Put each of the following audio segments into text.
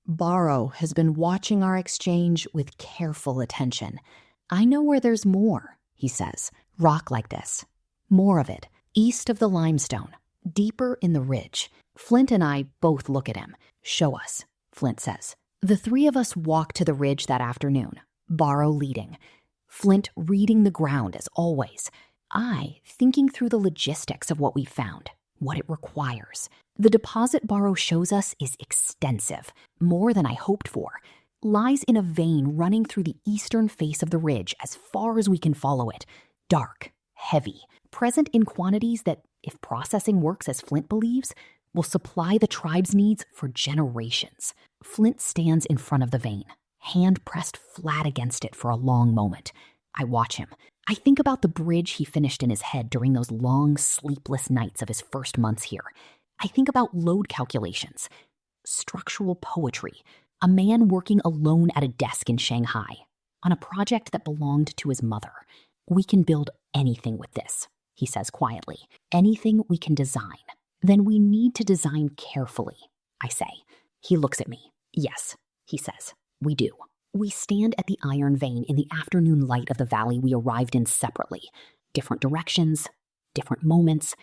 Borrow has been watching our exchange with careful attention. I know where there's more, he says. Rock like this. More of it, east of the limestone, deeper in the ridge. Flint and I both look at him. Show us, Flint says. The three of us walk to the ridge that afternoon, Borrow leading. Flint reading the ground as always. I thinking through the logistics of what we found, what it requires. The deposit Borrow shows us is extensive, more than I hoped for. Lies in a vein running through the eastern face of the ridge as far as we can follow it. Dark, heavy, present in quantities that, if processing works as Flint believes, will supply the tribe's needs for generations. Flint stands in front of the vein, hand pressed flat against it for a long moment. I watch him. I think about the bridge he finished in his head during those long, sleepless nights of his first months here. I think about load calculations, structural poetry, a man working alone at a desk in Shanghai on a project that belonged to his mother. We can build anything with this, he says quietly. Anything we can design. Then we need to design carefully, I say. He looks at me. Yes, he says, we do. We stand at the iron vein in the afternoon light of the valley we arrived in separately. Different directions, different moments,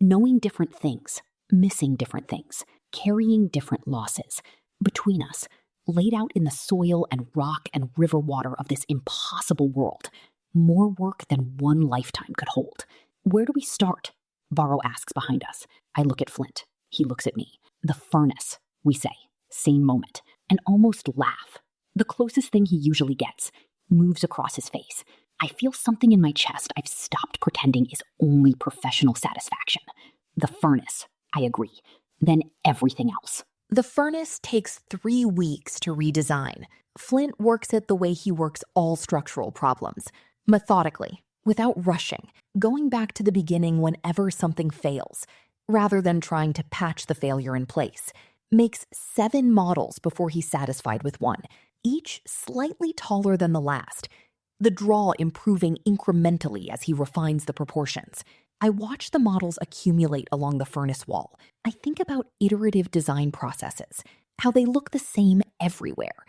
knowing different things, missing different things, carrying different losses. Between us, laid out in the soil and rock and river water of this impossible world, more work than one lifetime could hold. Where do we start? Borrow asks behind us. I look at Flint. He looks at me. The furnace, we say, same moment, and almost laugh. The closest thing he usually gets, moves across his face. I feel something in my chest I've stopped pretending is only professional satisfaction. The furnace, I agree. Then everything else. The furnace takes 3 weeks to redesign. Flint works it the way he works all structural problems, methodically, without rushing, going back to the beginning whenever something fails, rather than trying to patch the failure in place. Makes 7 models before he's satisfied with one, each slightly taller than the last, the draw improving incrementally as he refines the proportions. I watch the models accumulate along the furnace wall. I think about iterative design processes, how they look the same everywhere,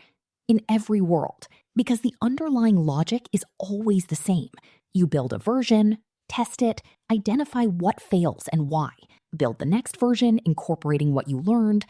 in every world, because the underlying logic is always the same. You build a version, test it, identify what fails and why, build the next version incorporating what you learned,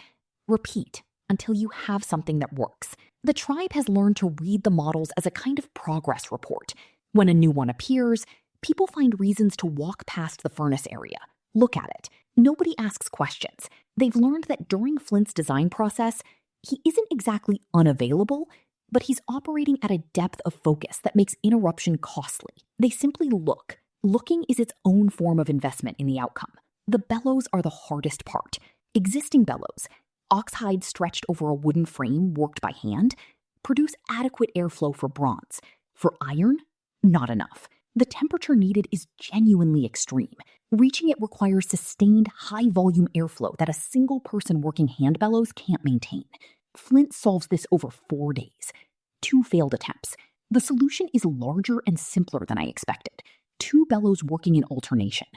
repeat until you have something that works. The tribe has learned to read the models as a kind of progress report. When a new one appears, people find reasons to walk past the furnace area, look at it. Nobody asks questions. They've learned that during Flint's design process, he isn't exactly unavailable, but he's operating at a depth of focus that makes interruption costly. They simply look. Looking is its own form of investment in the outcome. The bellows are the hardest part. Existing bellows, oxhide stretched over a wooden frame worked by hand, produce adequate airflow for bronze. For iron, not enough. The temperature needed is genuinely extreme. Reaching it requires sustained high-volume airflow that a single person working hand bellows can't maintain. Flint solves this over 4 days. 2 failed attempts. The solution is larger and simpler than I expected. 2 bellows working in alternation.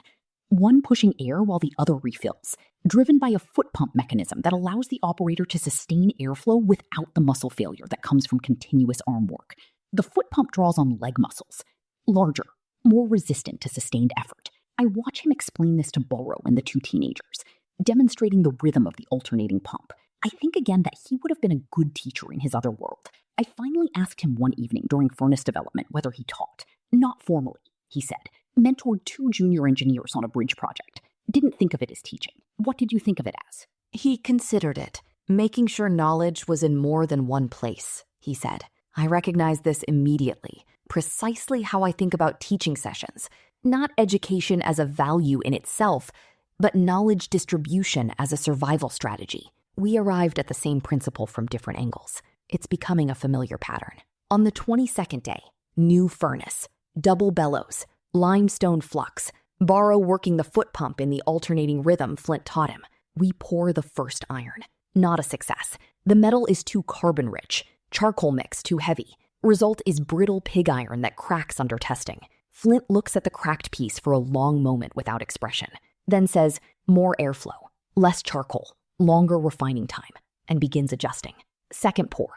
One pushing air while the other refills, driven by a foot pump mechanism that allows the operator to sustain airflow without the muscle failure that comes from continuous arm work. The foot pump draws on leg muscles. Larger, more resistant to sustained effort. I watch him explain this to Borrow and the 2 teenagers, demonstrating the rhythm of the alternating pump. I think again that he would have been a good teacher in his other world. I finally asked him one evening during furnace development whether he taught. Not formally, he said. Mentored 2 junior engineers on a bridge project. Didn't think of it as teaching. What did you think of it as? He considered it, making sure knowledge was in more than one place, he said. I recognized this immediately. Precisely how I think about teaching sessions. Not education as a value in itself, but knowledge distribution as a survival strategy. We arrived at the same principle from different angles. It's becoming a familiar pattern. On the 22nd day, new furnace, double bellows, limestone flux, Borrow working the foot pump in the alternating rhythm Flint taught him. We pour the first iron. Not a success. The metal is too carbon-rich, charcoal mix too heavy. Result is brittle pig iron that cracks under testing. Flint looks at the cracked piece for a long moment without expression, then says, more airflow, less charcoal, longer refining time, and begins adjusting. Second pour.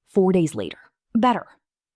4 days later. Better.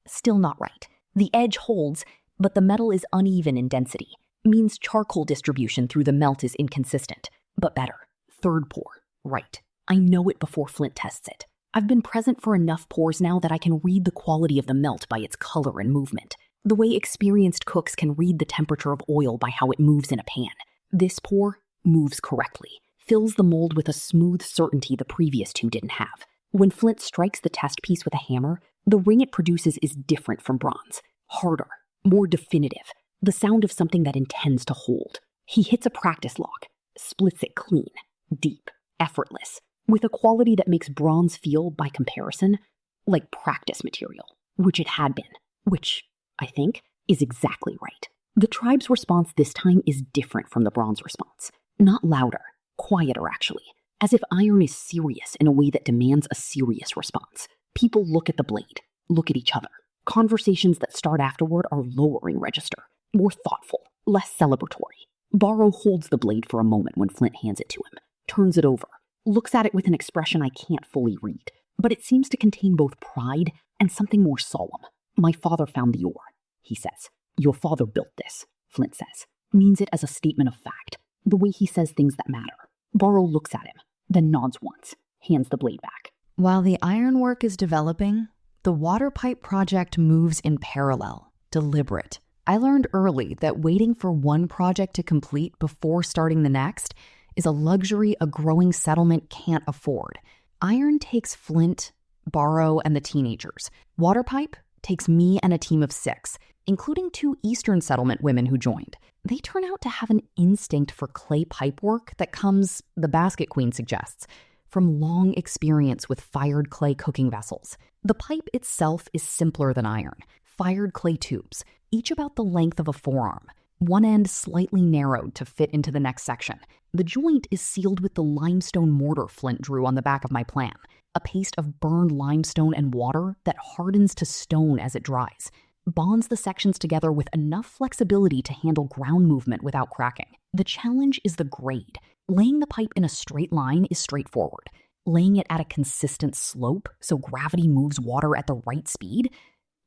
Still not right. The edge holds, but the metal is uneven in density. Means charcoal distribution through the melt is inconsistent, but better. Third pour. Right. I know it before Flint tests it. I've been present for enough pours now that I can read the quality of the melt by its color and movement. The way experienced cooks can read the temperature of oil by how it moves in a pan. This pour moves correctly, fills the mold with a smooth certainty the previous two didn't have. When Flint strikes the test piece with a hammer, the ring it produces is different from bronze. Harder, more definitive, the sound of something that intends to hold. He hits a practice log, splits it clean, deep, effortless, with a quality that makes bronze feel, by comparison, like practice material, which it had been, which, I think, is exactly right. The tribe's response this time is different from the bronze response. Not louder, quieter actually, as if iron is serious in a way that demands a serious response. People look at the blade, look at each other. Conversations that start afterward are lower in register, more thoughtful, less celebratory. Barrow holds the blade for a moment when Flint hands it to him, turns it over, looks at it with an expression I can't fully read, but it seems to contain both pride and something more solemn. My father found the ore, he says. Your father built this, Flint says. Means it as a statement of fact, the way he says things that matter. Barrow looks at him, then nods once, hands the blade back. While the ironwork is developing, the water pipe project moves in parallel, deliberate. I learned early that waiting for one project to complete before starting the next is a luxury a growing settlement can't afford. Iron takes Flint, Barrow, and the teenagers. Water pipe takes me and a team of 6, including 2 Eastern settlement women who joined. They turn out to have an instinct for clay pipe work that comes, the basket queen suggests, from long experience with fired clay cooking vessels. The pipe itself is simpler than iron. Fired clay tubes, each about the length of a forearm, one end slightly narrowed to fit into the next section. The joint is sealed with the limestone mortar Flint drew on the back of my plan, a paste of burned limestone and water that hardens to stone as it dries, bonds the sections together with enough flexibility to handle ground movement without cracking. The challenge is the grade. Laying the pipe in a straight line is straightforward. Laying it at a consistent slope so gravity moves water at the right speed,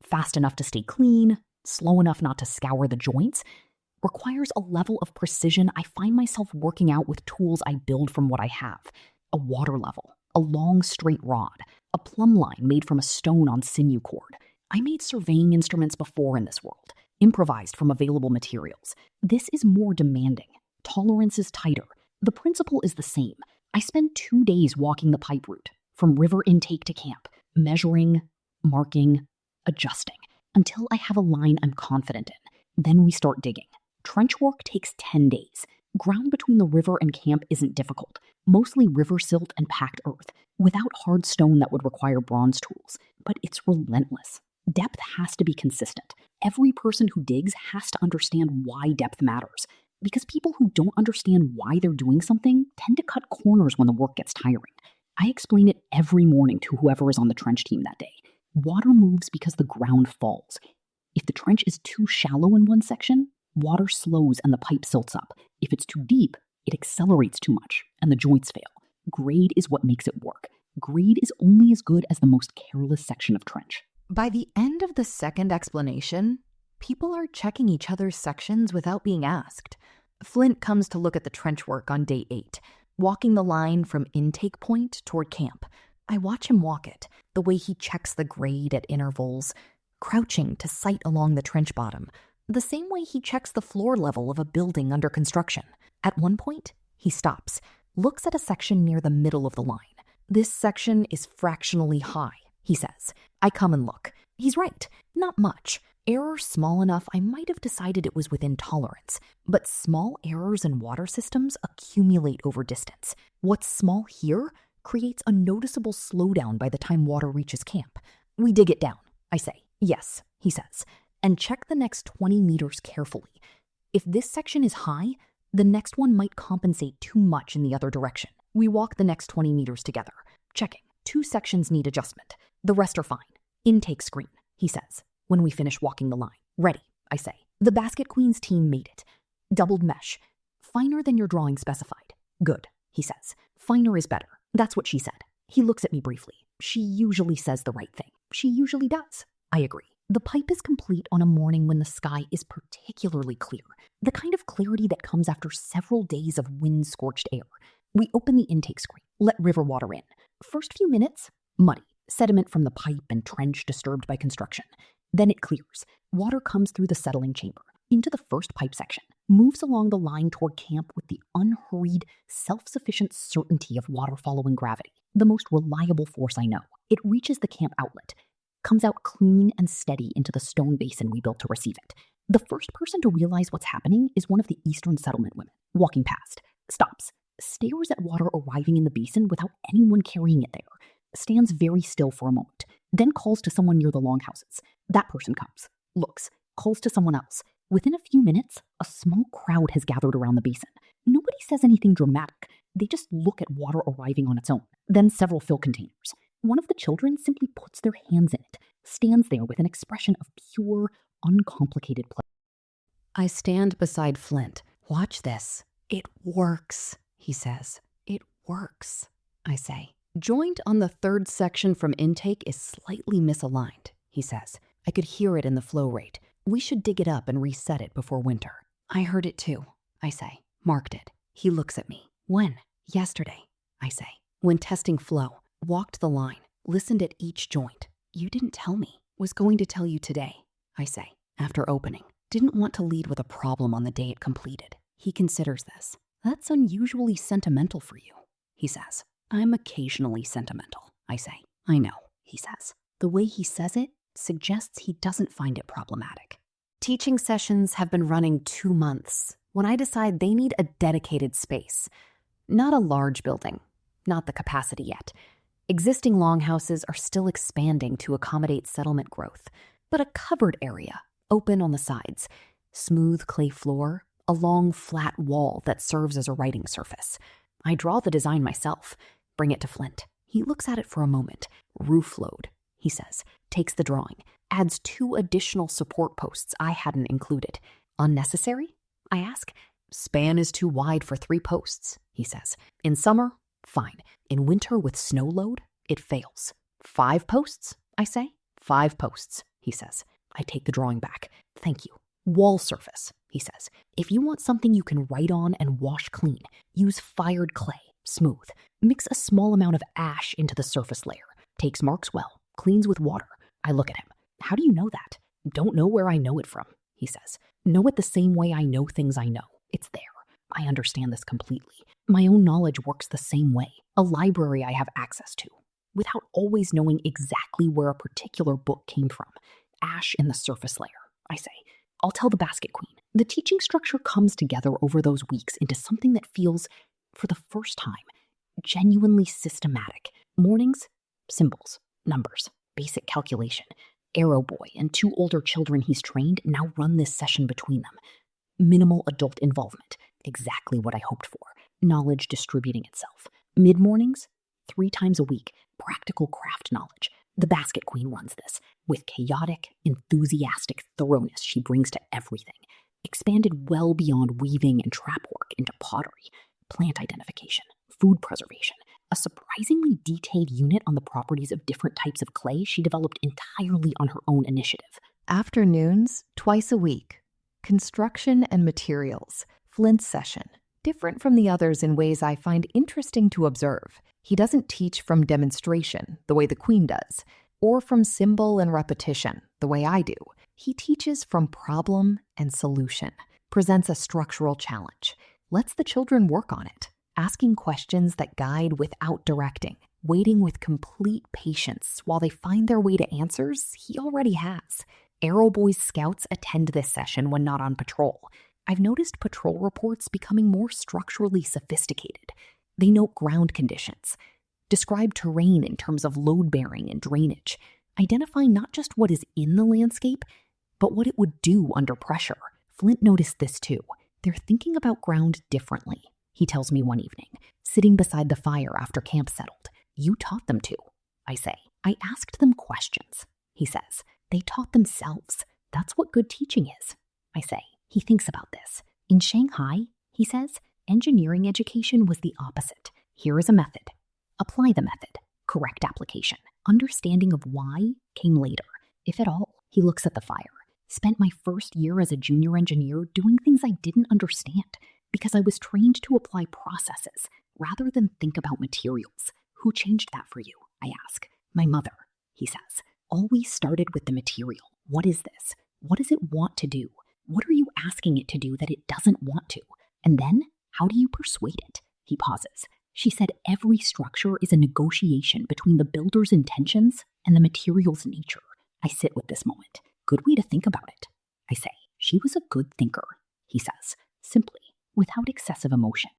fast enough to stay clean, slow enough not to scour the joints, requires a level of precision I find myself working out with tools I build from what I have. A water level, a long straight rod, a plumb line made from a stone on sinew cord. I made surveying instruments before in this world, improvised from available materials. This is more demanding. Tolerance is tighter. The principle is the same. I spend 2 days walking the pipe route, from river intake to camp, measuring, marking, adjusting, until I have a line I'm confident in. Then we start digging. Trench work takes 10 days. Ground between the river and camp isn't difficult, mostly river silt and packed earth, without hard stone that would require bronze tools. But it's relentless. Depth has to be consistent. Every person who digs has to understand why depth matters, because people who don't understand why they're doing something tend to cut corners when the work gets tiring. I explain it every morning to whoever is on the trench team that day. Water moves because the ground falls. If the trench is too shallow in one section, water slows and the pipe silts up. If it's too deep, it accelerates too much and the joints fail. Grade is what makes it work. Grade is only as good as the most careless section of trench. By the end of the second explanation, people are checking each other's sections without being asked. Flint comes to look at the trench work on day 8, walking the line from intake point toward camp. I watch him walk it, the way he checks the grade at intervals, crouching to sight along the trench bottom, the same way he checks the floor level of a building under construction. At one point, he stops, looks at a section near the middle of the line. This section is fractionally high, he says. I come and look. He's right. Not much. Error small enough I might have decided it was within tolerance. But small errors in water systems accumulate over distance. What's small here creates a noticeable slowdown by the time water reaches camp. We dig it down, I say. Yes, he says. And check the next 20 meters carefully. If this section is high, the next one might compensate too much in the other direction. We walk the next 20 meters together, checking. 2 sections need adjustment. The rest are fine. Intake screen, he says, when we finish walking the line. Ready, I say. The basket queen's team made it. Doubled mesh. Finer than your drawing specified. Good, he says. Finer is better. That's what she said. He looks at me briefly. She usually says the right thing. She usually does. I agree. The pipe is complete on a morning when the sky is particularly clear, the kind of clarity that comes after several days of wind-scorched air. We open the intake screen, let river water in. First few minutes, muddy, sediment from the pipe and trench disturbed by construction. Then it clears. Water comes through the settling chamber, into the first pipe section, moves along the line toward camp with the unhurried, self-sufficient certainty of water following gravity, the most reliable force I know. It reaches the camp outlet, comes out clean and steady into the stone basin we built to receive it. The first person to realize what's happening is one of the Eastern settlement women, walking past, stops, stares at water arriving in the basin without anyone carrying it there, stands very still for a moment, then calls to someone near the longhouses. That person comes, looks, calls to someone else. Within a few minutes, a small crowd has gathered around the basin. Nobody says anything dramatic. They just look at water arriving on its own. Then several fill containers. One of the children simply puts their hands in it, stands there with an expression of pure, uncomplicated pleasure. I stand beside Flint. Watch this. It works, he says. It works, I say. Joint on the third section from intake is slightly misaligned, he says. I could hear it in the flow rate. We should dig it up and reset it before winter. I heard it too, I say. Marked it. He looks at me. When? Yesterday, I say. When testing flow, walked the line, listened at each joint. You didn't tell me. Was going to tell you today, I say, after opening. Didn't want to lead with a problem on the day it completed. He considers this. That's unusually sentimental for you, he says. I'm occasionally sentimental, I say. I know, he says. The way he says it suggests he doesn't find it problematic. Teaching sessions have been running 2 months when I decide they need a dedicated space. Not a large building, not the capacity yet. Existing longhouses are still expanding to accommodate settlement growth, but a covered area, open on the sides, smooth clay floor, a long flat wall that serves as a writing surface. I draw the design myself, bring it to Flint. He looks at it for a moment. Roof load, he says, takes the drawing, adds 2 additional support posts I hadn't included. Unnecessary? I ask. Span is too wide for 3 posts, he says. In summer, fine. In winter with snow load, it fails. 5 posts, I say. 5 posts, he says. I take the drawing back. Thank you. Wall surface, he says. If you want something you can write on and wash clean, use fired clay, smooth. Mix a small amount of ash into the surface layer. Takes marks well, cleans with water. I look at him. How do you know that? Don't know where I know it from, he says. Know it the same way I know things I know. It's there. I understand this completely. My own knowledge works the same way. A library I have access to, without always knowing exactly where a particular book came from. Ash in the surface layer, I say. I'll tell the basket queen. The teaching structure comes together over those weeks into something that feels, for the first time, genuinely systematic. Mornings, symbols, numbers, basic calculation. Arrow boy and 2 older children he's trained now run this session between them. Minimal adult involvement, exactly what I hoped for. Knowledge distributing itself. Mid-mornings, 3 times a week, practical craft knowledge. The basket queen runs this, with chaotic, enthusiastic thoroughness she brings to everything. Expanded well beyond weaving and trap work into pottery, plant identification, food preservation. A surprisingly detailed unit on the properties of different types of clay she developed entirely on her own initiative. Afternoons, twice a week. Construction and materials. Flint's session. Different from the others in ways I find interesting to observe. He doesn't teach from demonstration, the way the queen does, or from symbol and repetition, the way I do. He teaches from problem and solution, presents a structural challenge, lets the children work on it, asking questions that guide without directing, waiting with complete patience while they find their way to answers he already has. Arrow Boys scouts attend this session when not on patrol. I've noticed patrol reports becoming more structurally sophisticated. They note ground conditions, describe terrain in terms of load bearing and drainage, identify not just what is in the landscape, but what it would do under pressure. Flint noticed this too. They're thinking about ground differently, he tells me one evening, sitting beside the fire after camp settled. You taught them to, I say. I asked them questions, he says. They taught themselves. That's what good teaching is, I say. He thinks about this. In Shanghai, he says, engineering education was the opposite. Here is a method. Apply the method. correct application. Understanding of why came later, if at all. He looks at the fire. Spent my first year as a junior engineer doing things I didn't understand because I was trained to apply processes rather than think about materials. Who changed that for you? I ask. My mother, he says. Always started with the material. What is this? What does it want to do? What are you asking it to do that it doesn't want to? And then, how do you persuade it? He pauses. She said every structure is a negotiation between the builder's intentions and the material's nature. I sit with this moment. Good way to think about it. I say, she was a good thinker, he says, simply, without excessive emotion.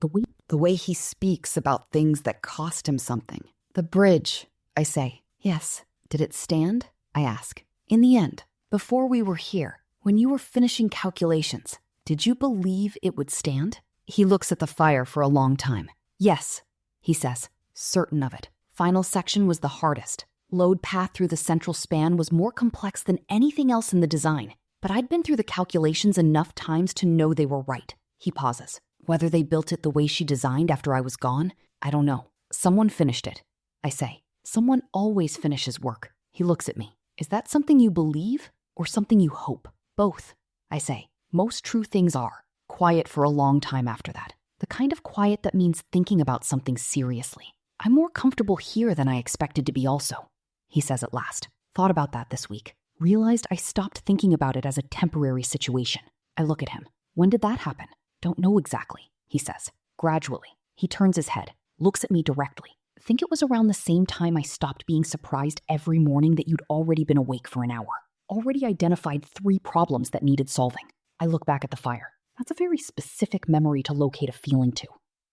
The way he speaks about things that cost him something. The bridge, I say. Yes. Did it stand? I ask. In the end, before we were here, when you were finishing calculations, did you believe it would stand? He looks at the fire for a long time. Yes, he says, certain of it. Final section was the hardest. Load path through the central span was more complex than anything else in the design, but I'd been through the calculations enough times to know they were right. He pauses. Whether they built it the way she designed after I was gone, I don't know. Someone finished it. I say, someone always finishes work. He looks at me. Is that something you believe or something you hope? Both, I say. Most true things are quiet for a long time after that. The kind of quiet that means thinking about something seriously. I'm more comfortable here than I expected to be also, he says at last. Thought about that this week. Realized I stopped thinking about it as a temporary situation. I look at him. When did that happen? Don't know exactly, he says. Gradually. He turns his head, looks at me directly. Think it was around the same time I stopped being surprised every morning that you'd already been awake for an hour. Already identified 3 problems that needed solving. I look back at the fire. That's a very specific memory to locate a feeling to.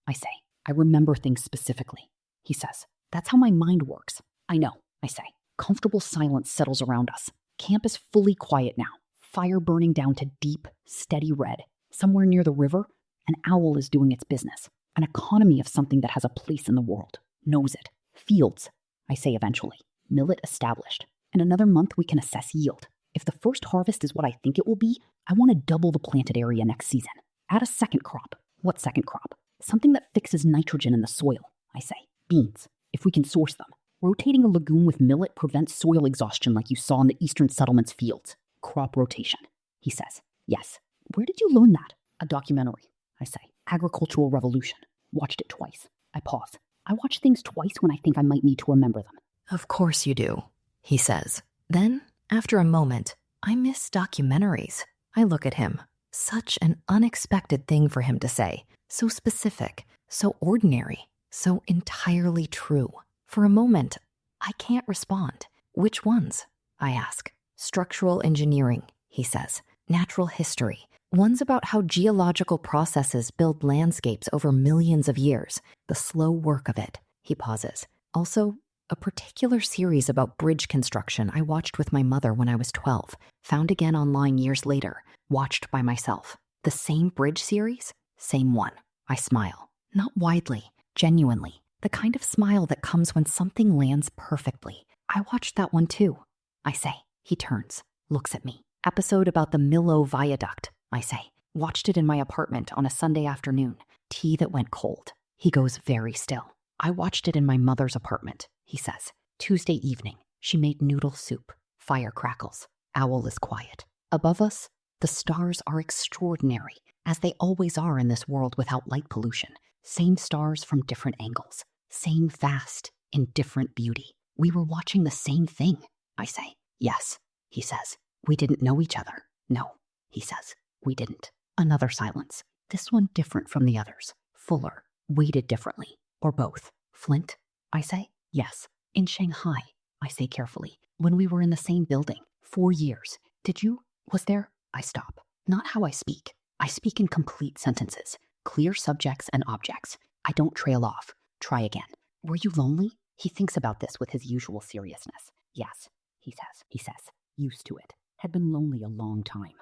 I say, I remember things specifically. He says, that's how my mind works. I know, I say. Comfortable silence settles around us. Camp is fully quiet now. Fire burning down to deep, steady red. Somewhere near the river, an owl is doing its business. An economy of something that has a place in the world. Knows it. Fields, I say eventually. Millet established. In another month, we can assess yield. If the first harvest is what I think it will be, I want to double the planted area next season. Add a second crop. What second crop? Something that fixes nitrogen in the soil, I say. Beans, if we can source them. Rotating a lagoon with millet prevents soil exhaustion like you saw in the eastern settlements' fields. Crop rotation, he says. Yes. Where did you learn that? A documentary, I say. Agricultural Revolution. Watched it twice. I pause. I watch things twice when I think I might need to remember them. Of course you do, he says. Then, after a moment, I miss documentaries. I look at him. Such an unexpected thing for him to say. So specific, so ordinary, so entirely true. For a moment, I can't respond. Which ones? I ask. Structural engineering, he says. Natural history. One's about how geological processes build landscapes over millions of years. The slow work of it. He pauses. Also, a particular series about bridge construction I watched with my mother when I was 12. Found again online years later. Watched by myself. The same bridge series? Same one. I smile. Not widely. Genuinely. The kind of smile that comes when something lands perfectly. I watched that one too. I say. He turns. Looks at me. Episode about the Millau Viaduct. I say. Watched it in my apartment on a Sunday afternoon. Tea that went cold. He goes very still. I watched it in my mother's apartment, he says. Tuesday evening. She made noodle soup. Fire crackles. Owl is quiet. Above us, the stars are extraordinary, as they always are in this world without light pollution. Same stars from different angles. Same vast, in different beauty. We were watching the same thing, I say. Yes, he says. We didn't know each other. No, he says. We didn't. Another silence. This one different from the others. Fuller. Weighted differently. Or both. Flint? I say. Yes. In Shanghai, I say carefully. When we were in the same building. 4 years. Did you? Was there? I stop. Not how I speak. I speak in complete sentences. Clear subjects and objects. I don't trail off. Try again. Were you lonely? He thinks about this with his usual seriousness. Yes, he says. Used to it. Had been lonely a long time.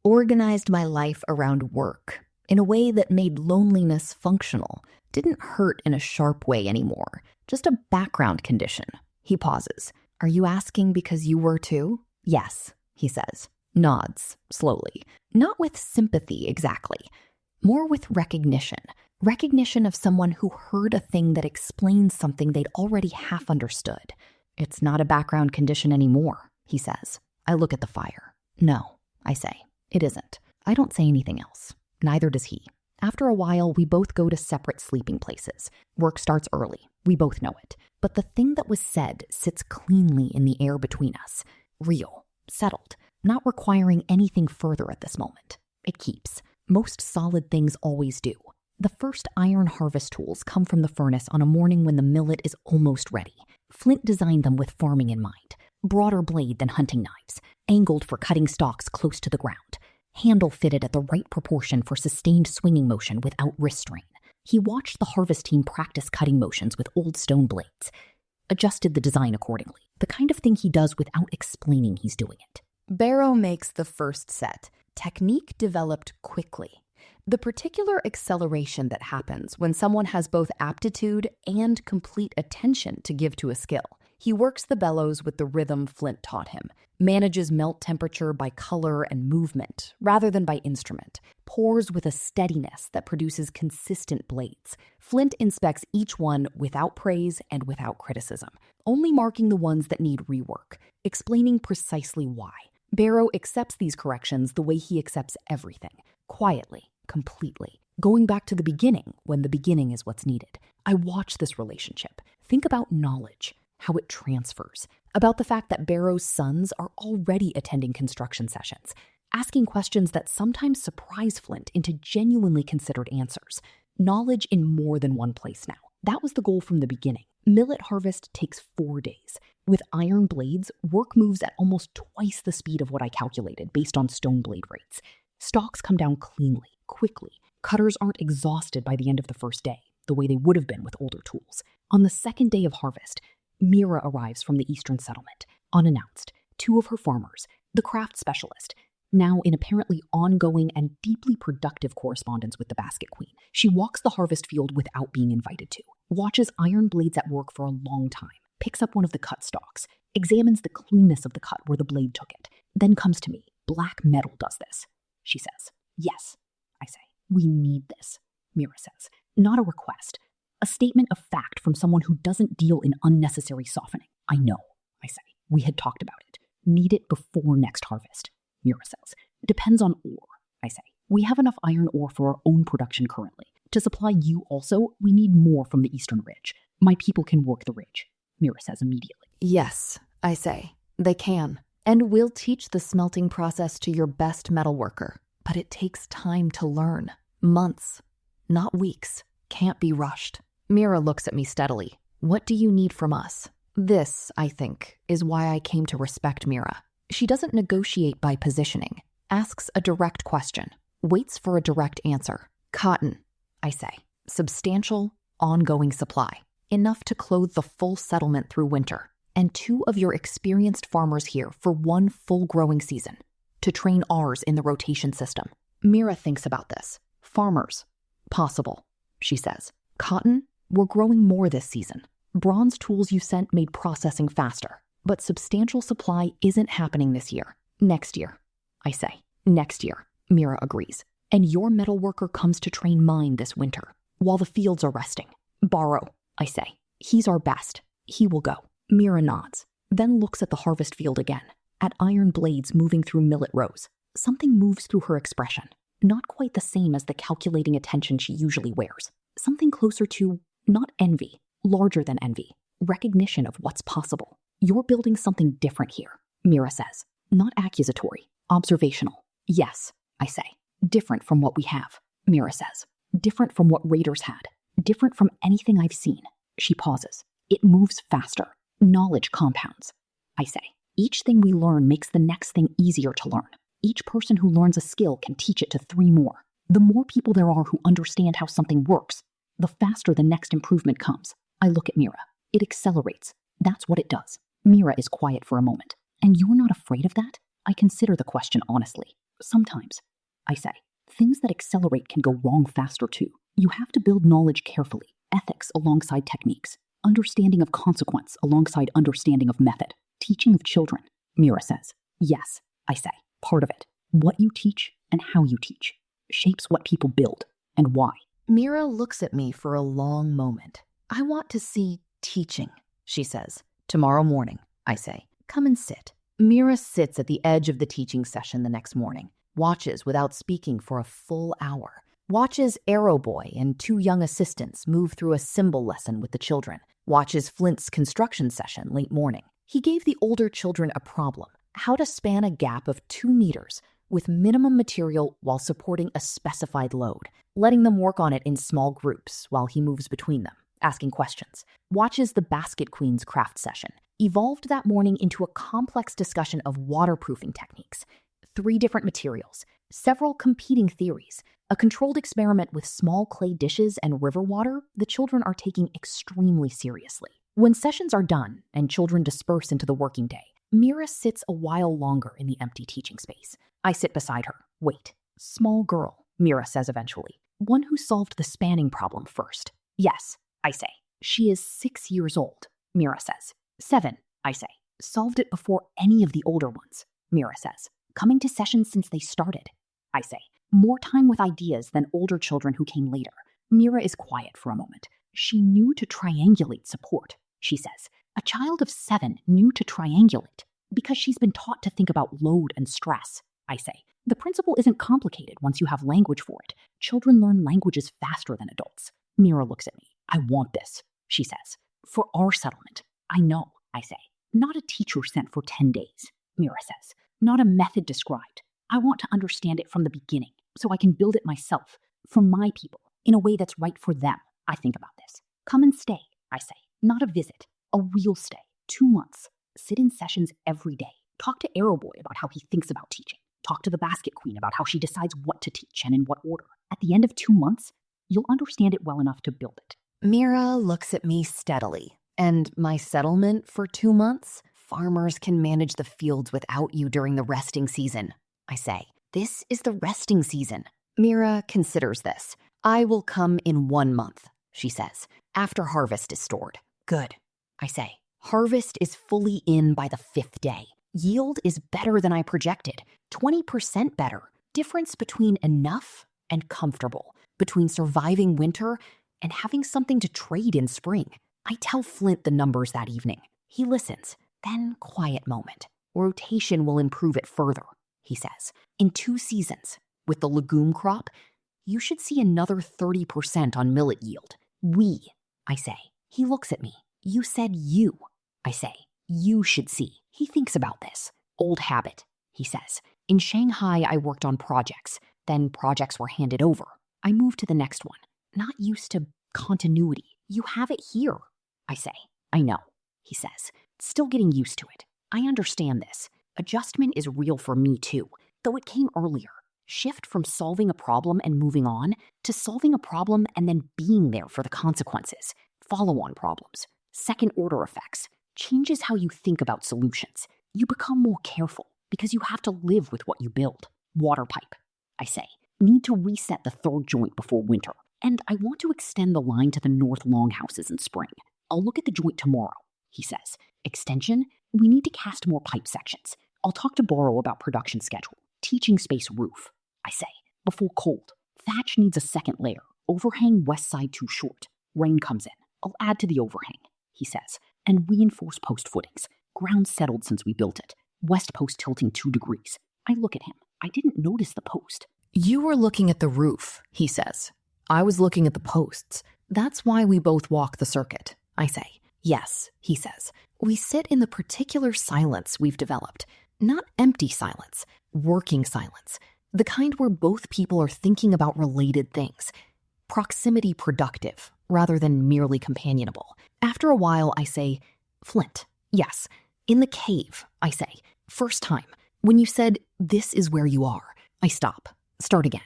Organized my life around work in a way that made loneliness functional. Didn't hurt in a sharp way anymore. Just a background condition. He pauses. Are you asking because you were too? Yes, he says. Nods, slowly. Not with sympathy exactly. More with recognition. Recognition of someone who heard a thing that explains something they'd already half understood. It's not a background condition anymore, he says. I look at the fire. No, I say. It isn't. I don't say anything else. Neither does he. After a while, we both go to separate sleeping places. Work starts early. We both know it. But the thing that was said sits cleanly in the air between us. Real. Settled. Not requiring anything further at this moment. It keeps. Most solid things always do. The first iron harvest tools come from the furnace on a morning when the millet is almost ready. Flint designed them with farming in mind. Broader blade than hunting knives. Angled for cutting stalks close to the ground. Handle fitted at the right proportion for sustained swinging motion without wrist strain. He watched the harvest team practice cutting motions with old stone blades. Adjusted the design accordingly. The kind of thing he does without explaining he's doing it. Barrow makes the first set. Technique developed quickly. The particular acceleration that happens when someone has both aptitude and complete attention to give to a skill. He works the bellows with the rhythm Flint taught him, manages melt temperature by color and movement rather than by instrument, pours with a steadiness that produces consistent blades. Flint inspects each one without praise and without criticism, only marking the ones that need rework, explaining precisely why. Barrow accepts these corrections the way he accepts everything, quietly, completely, going back to the beginning when the beginning is what's needed. I watch this relationship, think about knowledge, how it transfers, about the fact that Barrow's sons are already attending construction sessions, asking questions that sometimes surprise Flint into genuinely considered answers. Knowledge in more than one place now. That was the goal from the beginning. Millet harvest takes 4 days. With iron blades, work moves at almost twice the speed of what I calculated based on stone blade rates. Stalks come down cleanly, quickly. Cutters aren't exhausted by the end of the first day, the way they would have been with older tools. On the second day of harvest, Meera arrives from the eastern settlement, unannounced. 2 of her farmers, the craft specialist, now in apparently ongoing and deeply productive correspondence with the basket queen. She walks the harvest field without being invited to, watches iron blades at work for a long time, picks up one of the cut stalks, examines the cleanness of the cut where the blade took it, then comes to me. Black metal does this, she says. Yes, I say. We need this, Meera says. Not a request. A statement of fact from someone who doesn't deal in unnecessary softening. I know, I say. We had talked about it. Need it before next harvest, Meera says. Depends on ore, I say. We have enough iron ore for our own production currently. To supply you also, we need more from the eastern ridge. My people can work the ridge, Meera says immediately. Yes, I say. They can. And we'll teach the smelting process to your best metal worker. But it takes time to learn. Months, not weeks. Can't be rushed. Meera looks at me steadily. What do you need from us? This, I think, is why I came to respect Meera. She doesn't negotiate by positioning, asks a direct question, waits for a direct answer. Cotton, I say. Substantial, ongoing supply. Enough to clothe the full settlement through winter. And 2 of your experienced farmers here for 1 full growing season. To train ours in the rotation system. Meera thinks about this. Farmers. Possible, she says. Cotton, we're growing more this season. Bronze tools you sent made processing faster. But substantial supply isn't happening this year. Next year, I say. Next year, Meera agrees. And your metal worker comes to train mine this winter, while the fields are resting. Borrow, I say. He's our best. He will go. Meera nods, then looks at the harvest field again, at iron blades moving through millet rows. Something moves through her expression. Not quite the same as the calculating attention she usually wears. Something closer to, not envy, larger than envy. Recognition of what's possible. You're building something different here, Meera says. Not accusatory, observational. Yes, I say. Different from what we have, Meera says. Different from what Raiders had. Different from anything I've seen. She pauses. It moves faster. Knowledge compounds. I say. Each thing we learn makes the next thing easier to learn. Each person who learns a skill can teach it to 3 more. The more people there are who understand how something works, the faster the next improvement comes. I look at Meera. It accelerates. That's what it does. Meera is quiet for a moment. And you're not afraid of that? I consider the question honestly. Sometimes, I say. Things that accelerate can go wrong faster too. You have to build knowledge carefully. Ethics alongside techniques. Understanding of consequence alongside understanding of method. Teaching of children, Meera says. Yes, I say. Part of it. What you teach and how you teach shapes what people build and why. Meera looks at me for a long moment. I want to see teaching, she says. Tomorrow morning, I say. Come and sit. Meera sits at the edge of the teaching session the next morning, watches without speaking for a full hour, watches Arrow Boy and 2 young assistants move through a symbol lesson with the children, watches Flint's construction session late morning. He gave the older children a problem, how to span a gap of 2 meters with minimum material while supporting a specified load, letting them work on it in small groups while he moves between them, asking questions. Watches the Basket Queen's craft session, evolved that morning into a complex discussion of waterproofing techniques, 3 different materials, several competing theories, a controlled experiment with small clay dishes and river water the children are taking extremely seriously. When sessions are done and children disperse into the working day, Meera sits a while longer in the empty teaching space. I sit beside her. Wait. Small girl, Meera says eventually. One who solved the spanning problem first. Yes, I say. She is 6 years old, Meera says. 7, I say. Solved it before any of the older ones, Meera says. Coming to sessions since they started, I say. More time with ideas than older children who came later. Meera is quiet for a moment. She knew to triangulate support, she says. A child of 7 knew to triangulate because she's been taught to think about load and stress, I say. The principle isn't complicated once you have language for it. Children learn languages faster than adults. Meera looks at me. I want this, she says. For our settlement. I know, I say. Not a teacher sent for 10 days, Meera says. Not a method described. I want to understand it from the beginning so I can build it myself, for my people, in a way that's right for them. I think about this. Come and stay, I say. Not a visit. A real stay. 2 months. Sit in sessions every day. Talk to Arrow Boy about how he thinks about teaching. Talk to the Basket Queen about how she decides what to teach and in what order. At the end of 2 months, you'll understand it well enough to build it. Meera looks at me steadily. And my settlement for 2 months? Farmers can manage the fields without you during the resting season, I say. This is the resting season. Meera considers this. I will come in 1 month, she says, after harvest is stored. Good, I say. Harvest is fully in by the 5th day. Yield is better than I projected. 20% better. Difference between enough and comfortable. Between surviving winter and having something to trade in spring. I tell Flint the numbers that evening. He listens. Then quiet moment. Rotation will improve it further, he says. In 2 seasons, with the legume crop, you should see another 30% on millet yield. We, I say. He looks at me. You said you, I say. You should see. He thinks about this. Old habit, he says. In Shanghai, I worked on projects. Then projects were handed over. I moved to the next one. Not used to continuity. You have it here, I say. I know, he says. Still getting used to it. I understand this. Adjustment is real for me too, though it came earlier. Shift from solving a problem and moving on to solving a problem and then being there for the consequences. Follow-on problems. Second-order effects. Changes how you think about solutions. You become more careful because you have to live with what you build. Water pipe, I say. Need to reset the 3rd joint before winter. And I want to extend the line to the north longhouses in spring. I'll look at the joint tomorrow, he says. Extension, we need to cast more pipe sections. I'll talk to Coro about production schedule. Teaching space roof, I say. Before cold. Thatch needs a 2nd layer. Overhang west side too short. Rain comes in. I'll add to the overhang, he says. And reinforce post footings. Ground settled since we built it. West post tilting 2 degrees. I look at him. I didn't notice the post. You were looking at the roof, he says. I was looking at the posts. That's why we both walk the circuit, I say. Yes, he says. We sit in the particular silence we've developed. Not empty silence, working silence. The kind where both people are thinking about related things. Proximity productive, rather than merely companionable. After a while, I say, Flint, yes. In the cave, I say. First time. When you said, this is where you are. I stop. Start again.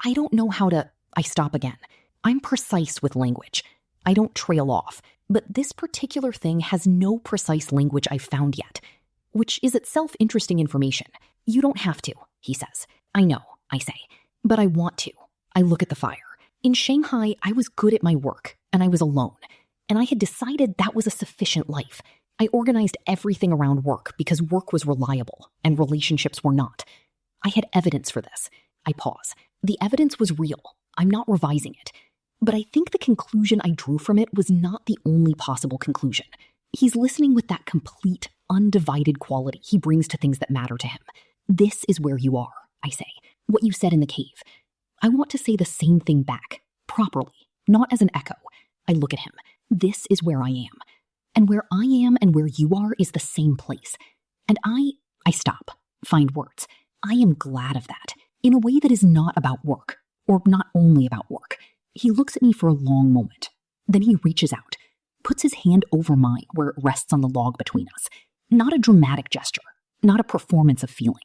I don't know how to... I stop again. I'm precise with language. I don't trail off. But this particular thing has no precise language I've found yet, which is itself interesting information. You don't have to, he says. I know, I say, but I want to. I look at the fire. In Shanghai, I was good at my work, and I was alone. And I had decided that was a sufficient life. I organized everything around work because work was reliable, and relationships were not. I had evidence for this. I pause. The evidence was real. I'm not revising it. But I think the conclusion I drew from it was not the only possible conclusion. He's listening with that complete, undivided quality he brings to things that matter to him. This is where you are, I say. What you said in the cave. I want to say the same thing back, properly, not as an echo. I look at him. This is where I am. And where I am and where you are is the same place. And I stop, find words. I am glad of that, in a way that is not about work, or not only about work. He looks at me for a long moment. Then he reaches out, puts his hand over mine where it rests on the log between us. Not a dramatic gesture, not a performance of feeling,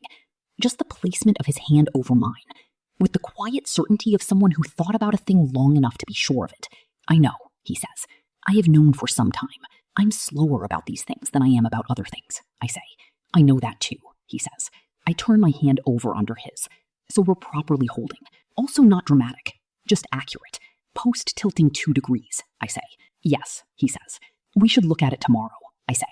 just the placement of his hand over mine, with the quiet certainty of someone who thought about a thing long enough to be sure of it. I know, he says. I have known for some time. I'm slower about these things than I am about other things, I say. I know that too, he says. I turn my hand over under his, so we're properly holding. Also not dramatic, just accurate. Post-tilting 2 degrees, I say. Yes, he says. We should look at it tomorrow, I say.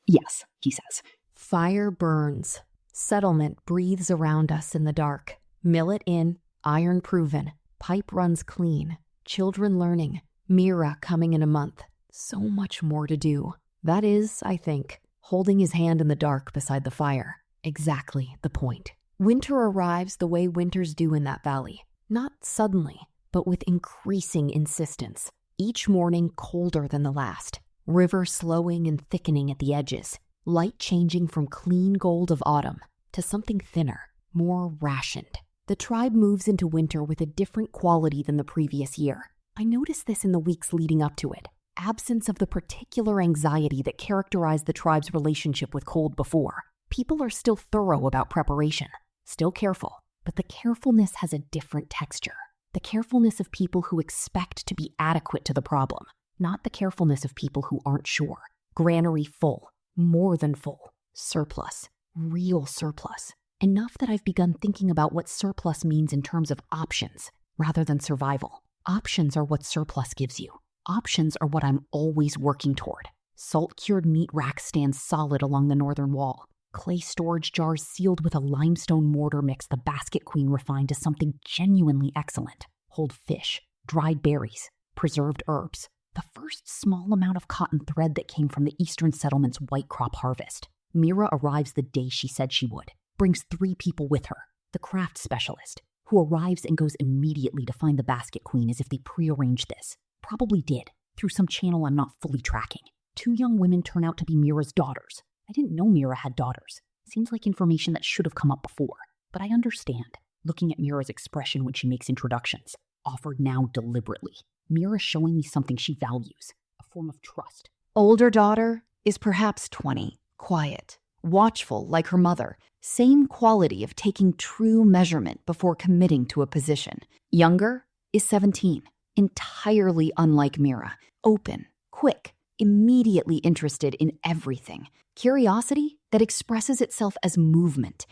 Yes, he says. Fire burns. Settlement breathes around us in the dark. Millet in, iron proven. Pipe runs clean. Children learning. Meera coming in a month. So much more to do. That is, I think, holding his hand in the dark beside the fire. Exactly the point. Winter arrives the way winters do in that valley. Not suddenly, but with increasing insistence. Each morning colder than the last. River slowing and thickening at the edges. Light changing from clean gold of autumn to something thinner, more rationed. The tribe moves into winter with a different quality than the previous year. I noticed this in the weeks leading up to it. Absence of the particular anxiety that characterized the tribe's relationship with cold before. People are still thorough about preparation, still careful, but the carefulness has a different texture. The carefulness of people who expect to be adequate to the problem, not the carefulness of people who aren't sure. Granary full, more than full, surplus, real surplus. Enough that I've begun thinking about what surplus means in terms of options rather than survival. Options are what surplus gives you. Options are what I'm always working toward. Salt-cured meat racks stand solid along the northern wall. Clay storage jars sealed with a limestone mortar mix the basket queen refined to something genuinely excellent. Hold fish, dried berries, preserved herbs. The first small amount of cotton thread that came from the eastern settlement's white crop harvest. Meera arrives the day she said she would. Brings 3 people with her. The craft specialist, who arrives and goes immediately to find the basket queen as if they prearranged this. Probably did, through some channel I'm not fully tracking. 2 young women turn out to be Meera's daughters. I didn't know Meera had daughters. Seems like information that should have come up before. But I understand, looking at Meera's expression when she makes introductions, offered now deliberately. Meera showing me something she values, a form of trust. Older daughter is perhaps 20, quiet, watchful like her mother. Same quality of taking true measurement before committing to a position. Younger is 17, entirely unlike Meera. Open, quick, immediately interested in everything. Curiosity that expresses itself as movement,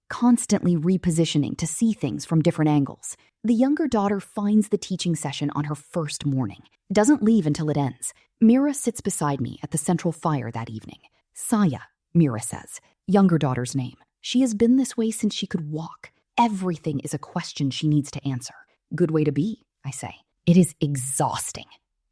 constantly repositioning to see things from different angles. The younger daughter finds the teaching session on her first morning, doesn't leave until it ends. Meera sits beside me at the central fire that evening. Saya, Meera says, younger daughter's name. She has been this way since she could walk. Everything is a question she needs to answer. Good way to be, I say. It is exhausting,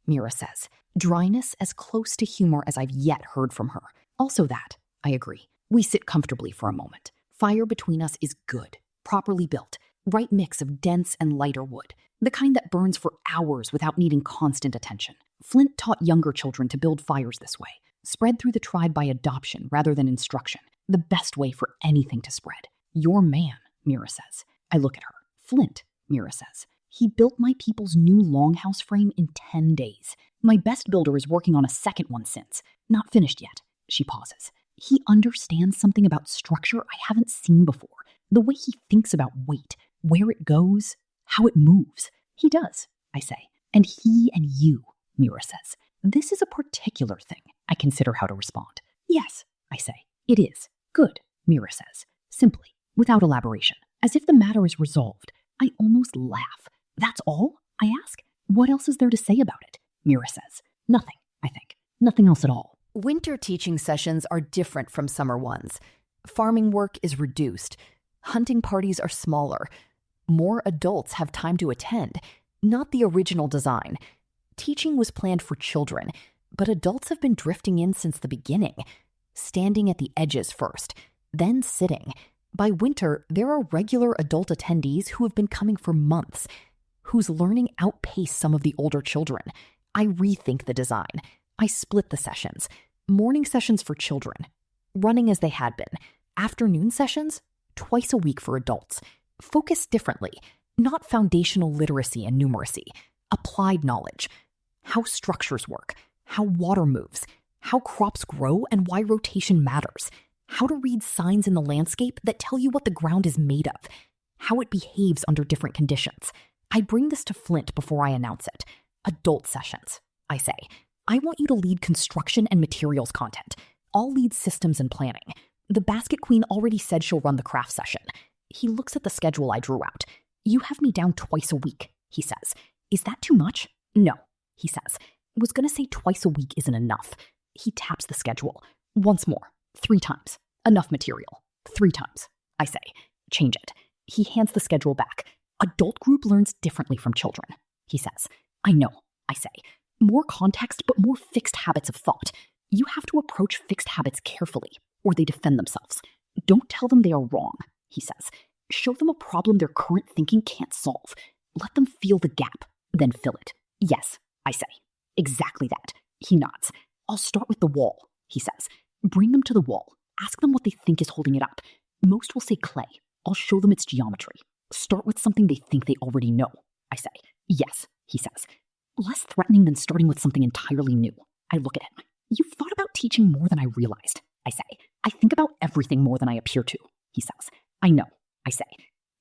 Meera says. Dryness as close to humor as I've yet heard from her. Also that, I agree. We sit comfortably for a moment. Fire between us is good, properly built, right mix of dense and lighter wood, the kind that burns for hours without needing constant attention. Flint taught younger children to build fires this way, spread through the tribe by adoption rather than instruction, the best way for anything to spread. Your man, Meera says. I look at her. Flint, Meera says. He built my people's new longhouse frame in 10 days. My best builder is working on a second one since. Not finished yet. She pauses. He understands something about structure I haven't seen before. The way he thinks about weight, where it goes, how it moves. He does, I say. And he and you, Meera says. This is a particular thing. I consider how to respond. Yes, I say. It is. Good, Meera says. Simply, without elaboration. As if the matter is resolved. I almost laugh. That's all? I ask. What else is there to say about it? Meera says. Nothing, I think. Nothing else at all. Winter teaching sessions are different from summer ones. Farming work is reduced. Hunting parties are smaller. More adults have time to attend. not the original design. Teaching was planned for children, but adults have been drifting in since the beginning, standing at the edges first, then sitting. By winter, there are regular adult attendees who have been coming for months, whose learning outpaced some of the older children. I rethink the design. I split the sessions. Morning sessions for children, running as they had been. Afternoon sessions, twice a week for adults. Focused differently, not foundational literacy and numeracy, applied knowledge. How structures work, how water moves, how crops grow and why rotation matters. How to read signs in the landscape that tell you what the ground is made of, how it behaves under different conditions. I bring this to Flint before I announce it. Adult sessions, I say. I want you to lead construction and materials content. I'll lead systems and planning. The basket queen already said she'll run the craft session. He looks at the schedule I drew out. You have me down twice a week, he says. Is that too much? No, he says. Was gonna say twice a week isn't enough. He taps the schedule. Once more. 3 times. Enough material. 3 times. I say. Change it. He hands the schedule back. Adult group learns differently from children, he says. I know, I say. More context, but more fixed habits of thought. You have to approach fixed habits carefully, or they defend themselves. Don't tell them they are wrong, he says. Show them a problem their current thinking can't solve. Let them feel the gap, then fill it. Yes, I say. Exactly that. He nods. I'll start with the wall, he says. Bring them to the wall. Ask them what they think is holding it up. Most will say clay. I'll show them its geometry. Start with something they think they already know, I say. Yes, he says. Less threatening than starting with something entirely new. I look at him. You've thought about teaching more than I realized, I say. I think about everything more than I appear to, he says. I know, I say.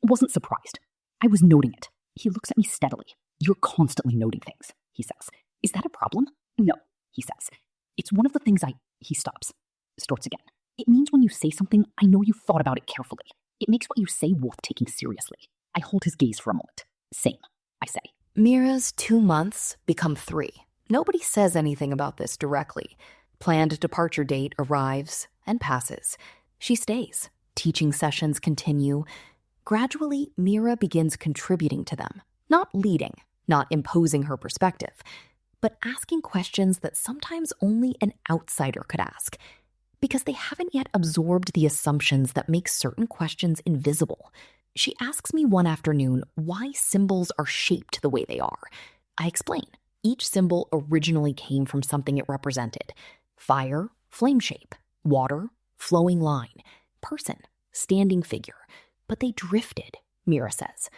Wasn't surprised. I was noting it. He looks at me steadily. You're constantly noting things, he says. Is that a problem? No, he says. It's one of the things He stops. Starts again. It means when you say something, I know you've thought about it carefully. It makes what you say worth taking seriously. I hold his gaze for a moment. Same, I say. Meera's 2 months become 3. Nobody says anything about this directly. Planned departure date arrives and passes. She stays. Teaching sessions continue. Gradually, Meera begins contributing to them. Not leading, not imposing her perspective, but asking questions that sometimes only an outsider could ask, because they haven't yet absorbed the assumptions that make certain questions invisible. She asks me one afternoon why symbols are shaped the way they are. I explain. Each symbol originally came from something it represented. Fire, flame shape. Water, flowing line. Person, standing figure. But they drifted, Meera says,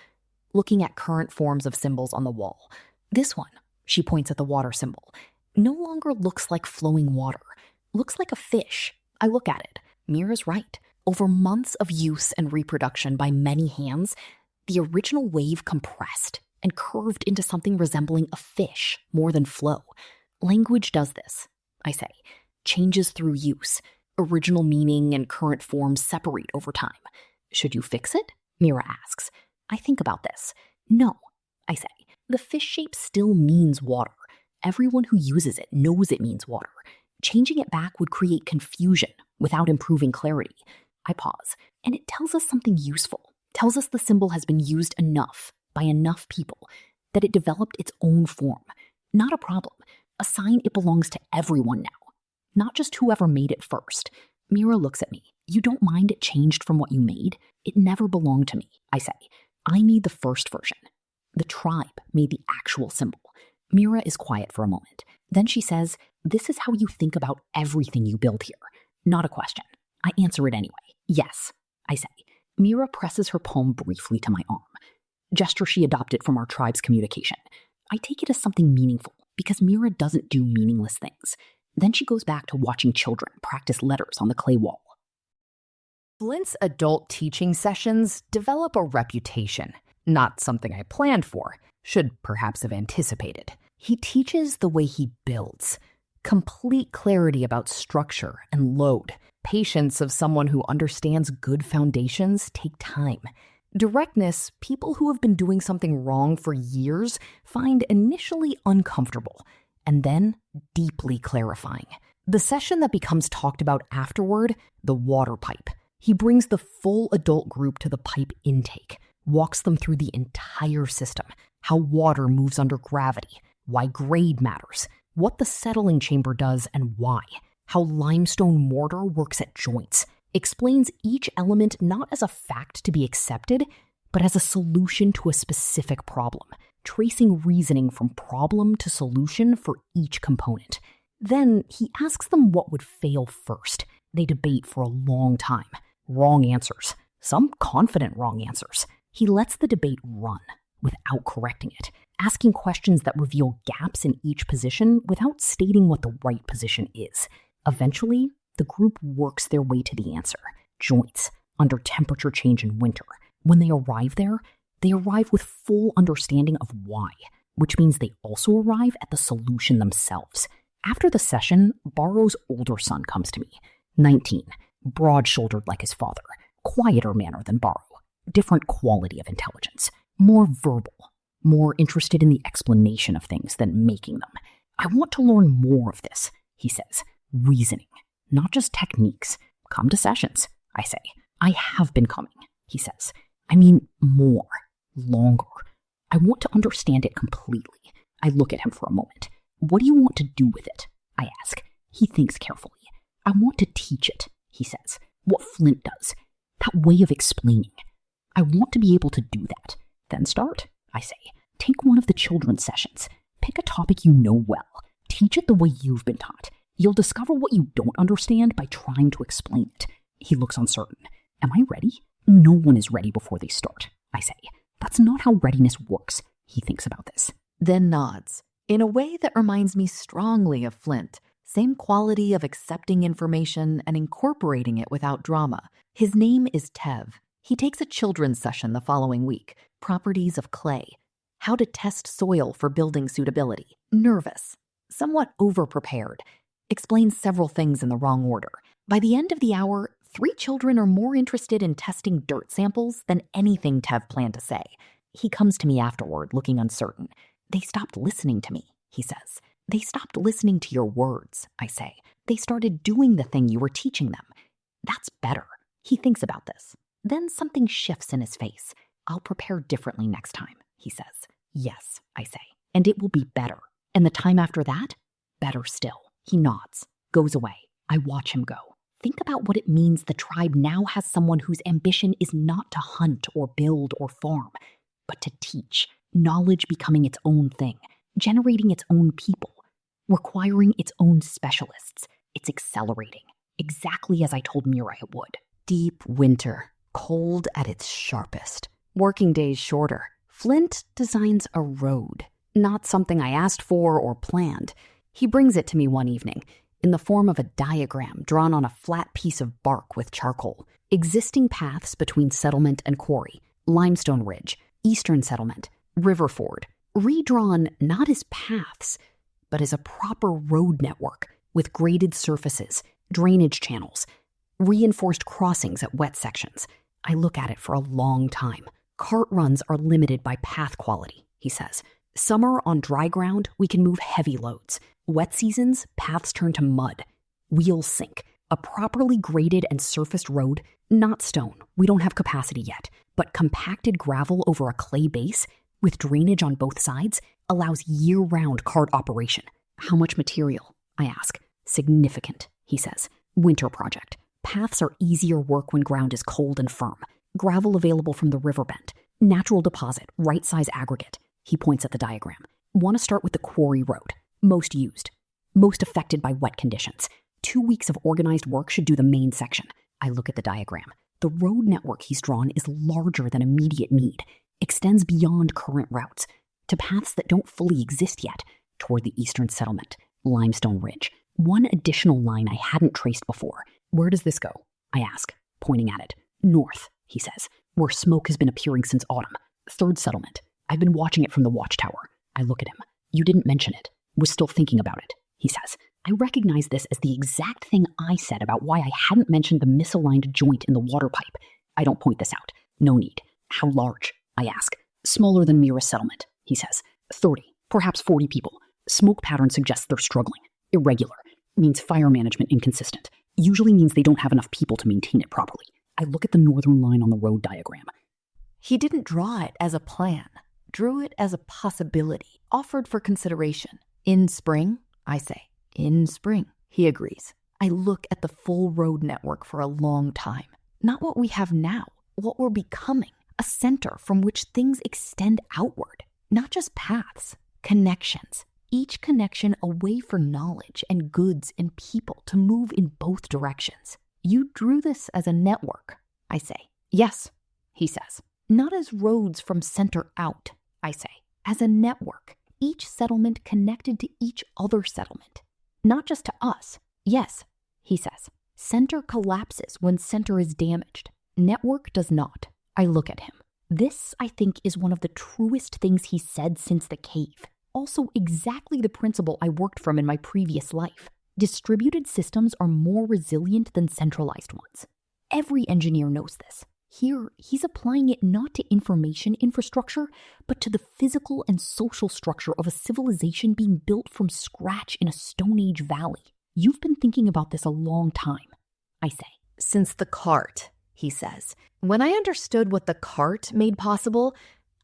looking at current forms of symbols on the wall. This one, she points at the water symbol, no longer looks like flowing water. Looks like a fish. I look at it. Meera's right. Over months of use and reproduction by many hands, the original wave compressed and curved into something resembling a fish more than flow. Language does this, I say. Changes through use. Original meaning and current forms separate over time. Should you fix it? Meera asks. I think about this. No, I say. The fish shape still means water. Everyone who uses it knows it means water. Changing it back would create confusion without improving clarity. I pause, and it tells us something useful. Tells us the symbol has been used enough by enough people that it developed its own form. Not a problem. A sign it belongs to everyone now. Not just whoever made it first. Meera looks at me. You don't mind it changed from what you made? It never belonged to me, I say. I made the first version. The tribe made the actual symbol. Meera is quiet for a moment. Then she says, this is how you think about everything you build here. Not a question. I answer it anyway. Yes, I say. Meera presses her palm briefly to my arm. Gesture she adopted from our tribe's communication. I take it as something meaningful because Meera doesn't do meaningless things. Then she goes back to watching children practice letters on the clay wall. Flint's adult teaching sessions develop a reputation. Not something I planned for, should perhaps have anticipated. He teaches the way he builds. Complete clarity about structure and load. Patience of someone who understands good foundations take time. Directness, people who have been doing something wrong for years find initially uncomfortable, and then deeply clarifying. The session that becomes talked about afterward, the water pipe. He brings the full adult group to the pipe intake, walks them through the entire system, how water moves under gravity, why grade matters, what the settling chamber does and why, how limestone mortar works at joints, explains each element not as a fact to be accepted, but as a solution to a specific problem, tracing reasoning from problem to solution for each component. Then he asks them what would fail first. They debate for a long time. Wrong answers. Some confident wrong answers. He lets the debate run without correcting it, asking questions that reveal gaps in each position without stating what the right position is. Eventually, the group works their way to the answer. Joints, under temperature change in winter. When they arrive there, they arrive with full understanding of why, which means they also arrive at the solution themselves. After the session, Barrow's older son comes to me, 19, broad-shouldered like his father, quieter manner than Barrow, different quality of intelligence, more verbal, more interested in the explanation of things than making them. I want to learn more of this, he says, reasoning, not just techniques. Come to sessions, I say. I have been coming, he says. I mean more, longer. I want to understand it completely. I look at him for a moment. What do you want to do with it? I ask. He thinks carefully. I want to teach it, he says. What Flint does. That way of explaining. I want to be able to do that. Then start, I say. Take one of the children's sessions. Pick a topic you know well. Teach it the way you've been taught. You'll discover what you don't understand by trying to explain it. He looks uncertain. Am I ready? No one is ready before they start, I say. That's not how readiness works. He thinks about this. Then nods, in a way that reminds me strongly of Flint. Same quality of accepting information and incorporating it without drama. His name is Tev. He takes a children's session the following week. Properties of clay. How to test soil for building suitability. Nervous. Somewhat over-prepared. Explains several things in the wrong order. By the end of the hour, 3 children are more interested in testing dirt samples than anything Tev planned to say. He comes to me afterward, looking uncertain. They stopped listening to me, he says. They stopped listening to your words, I say. They started doing the thing you were teaching them. That's better. He thinks about this. Then something shifts in his face. I'll prepare differently next time, he says. Yes, I say. And it will be better. And the time after that? Better still. He nods, goes away. I watch him go. Think about what it means the tribe now has someone whose ambition is not to hunt or build or farm, but to teach, knowledge becoming its own thing, generating its own people, requiring its own specialists. It's accelerating, exactly as I told Meera it would. Deep winter, cold at its sharpest. Working days shorter. Flint designs a road, not something I asked for or planned. He brings it to me one evening, in the form of a diagram drawn on a flat piece of bark with charcoal. Existing paths between settlement and quarry, limestone ridge, eastern settlement, river ford, redrawn not as paths, but as a proper road network with graded surfaces, drainage channels, reinforced crossings at wet sections. I look at it for a long time. Cart runs are limited by path quality, he says. Summer on dry ground, we can move heavy loads. Wet seasons, paths turn to mud. Wheels sink. A properly graded and surfaced road, not stone, we don't have capacity yet, but compacted gravel over a clay base with drainage on both sides allows year-round cart operation. How much material? I ask. Significant, he says. Winter project. Paths are easier work when ground is cold and firm. Gravel available from the river bend. Natural deposit, right size aggregate. He points at the diagram. Want to start with the quarry road. Most used. Most affected by wet conditions. 2 weeks of organized work should do the main section. I look at the diagram. The road network he's drawn is larger than immediate need. Extends beyond current routes. To paths that don't fully exist yet. Toward the eastern settlement. Limestone ridge. One additional line I hadn't traced before. Where does this go? I ask, pointing at it. North, he says, where smoke has been appearing since autumn. 3rd settlement. I've been watching it from the watchtower. I look at him. You didn't mention it. Was still thinking about it, he says. I recognize this as the exact thing I said about why I hadn't mentioned the misaligned joint in the water pipe. I don't point this out. No need. How large? I ask. Smaller than Meera's settlement, he says. 30, perhaps 40 people. Smoke pattern suggests they're struggling. Irregular. Means fire management inconsistent. Usually means they don't have enough people to maintain it properly. I look at the northern line on the road diagram. He didn't draw it as a plan. drew it as a possibility, offered for consideration. In spring, I say. In spring, he agrees. I look at the full road network for a long time. Not what we have now, what we're becoming. A center from which things extend outward. Not just paths, connections. Each connection a way for knowledge and goods and people to move in both directions. You drew this as a network, I say. Yes, he says. Not as roads from center out, I say. As a network, each settlement connected to each other settlement. Not just to us. Yes, he says. Center collapses when center is damaged. Network does not. I look at him. This, I think, is one of the truest things he said since the cave. Also exactly the principle I worked from in my previous life. Distributed systems are more resilient than centralized ones. Every engineer knows this. Here, he's applying it not to information infrastructure, but to the physical and social structure of a civilization being built from scratch in a Stone Age valley. You've been thinking about this a long time, I say. Since the cart, he says. When I understood what the cart made possible,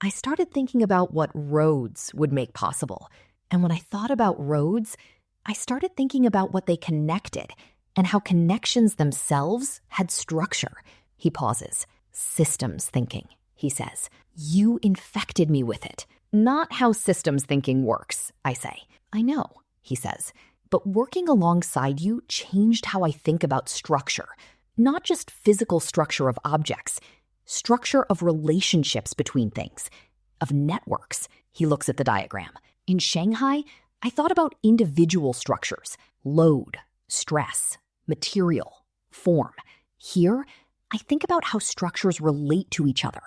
I started thinking about what roads would make possible. And when I thought about roads, I started thinking about what they connected and how connections themselves had structure. He pauses. Systems thinking, he says. You infected me with it. Not how systems thinking works, I say. I know, he says. But working alongside you changed how I think about structure. Not just physical structure of objects, structure of relationships between things, of networks. He looks at the diagram. In Shanghai, I thought about individual structures, load, stress, material, form. Here, I think about how structures relate to each other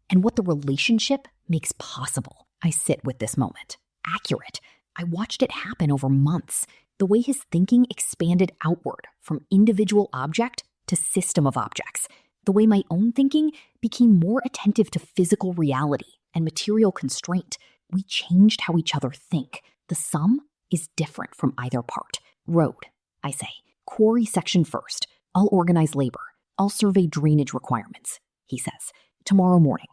and what the relationship makes possible. I sit with this moment. Accurate. I watched it happen over months. The way his thinking expanded outward from individual object to system of objects. The way my own thinking became more attentive to physical reality and material constraint. We changed how each other think. The sum is different from either part. Road, I say. Quarry section first. I'll organize labor. I'll survey drainage requirements, he says. Tomorrow morning.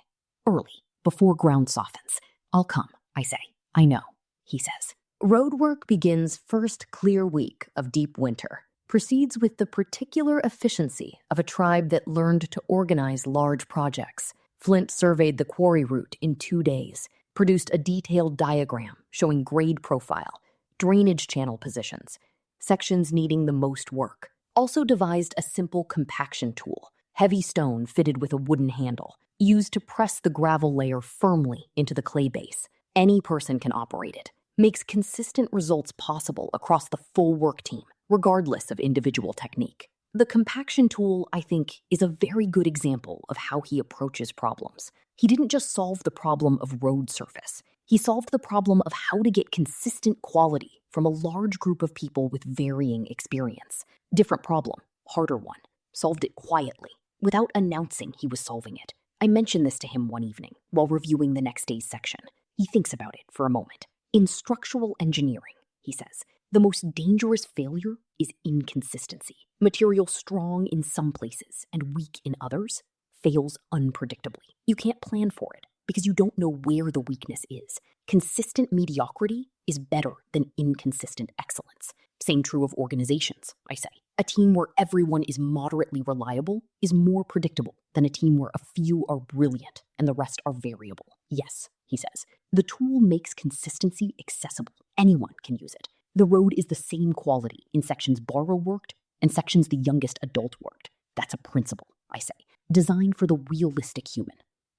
Early, before ground softens. I'll come, I say. I know, he says. Road work begins first clear week of deep winter. Proceeds with the particular efficiency of a tribe that learned to organize large projects. Flint surveyed the quarry route in 2 days, produced a detailed diagram showing grade profile, drainage channel positions, sections needing the most work. Also devised a simple compaction tool, heavy stone fitted with a wooden handle, used to press the gravel layer firmly into the clay base. Any person can operate it. Makes consistent results possible across the full work team, regardless of individual technique. The compaction tool, I think, is a very good example of how he approaches problems. He didn't just solve the problem of road surface. He solved the problem of how to get consistent quality from a large group of people with varying experience. Different problem, harder one. Solved it quietly, without announcing he was solving it. I mentioned this to him one evening while reviewing the next day's section. He thinks about it for a moment. In structural engineering, he says, the most dangerous failure is inconsistency. Material strong in some places and weak in others fails unpredictably. You can't plan for it because you don't know where the weakness is. Consistent mediocrity is better than inconsistent excellence. Same true of organizations, I say. A team where everyone is moderately reliable is more predictable than a team where a few are brilliant and the rest are variable. Yes, he says, the tool makes consistency accessible. Anyone can use it. The road is the same quality in sections Borrow worked and sections the youngest adult worked. That's a principle, I say. Designed for the realistic human,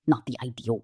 not the ideal one.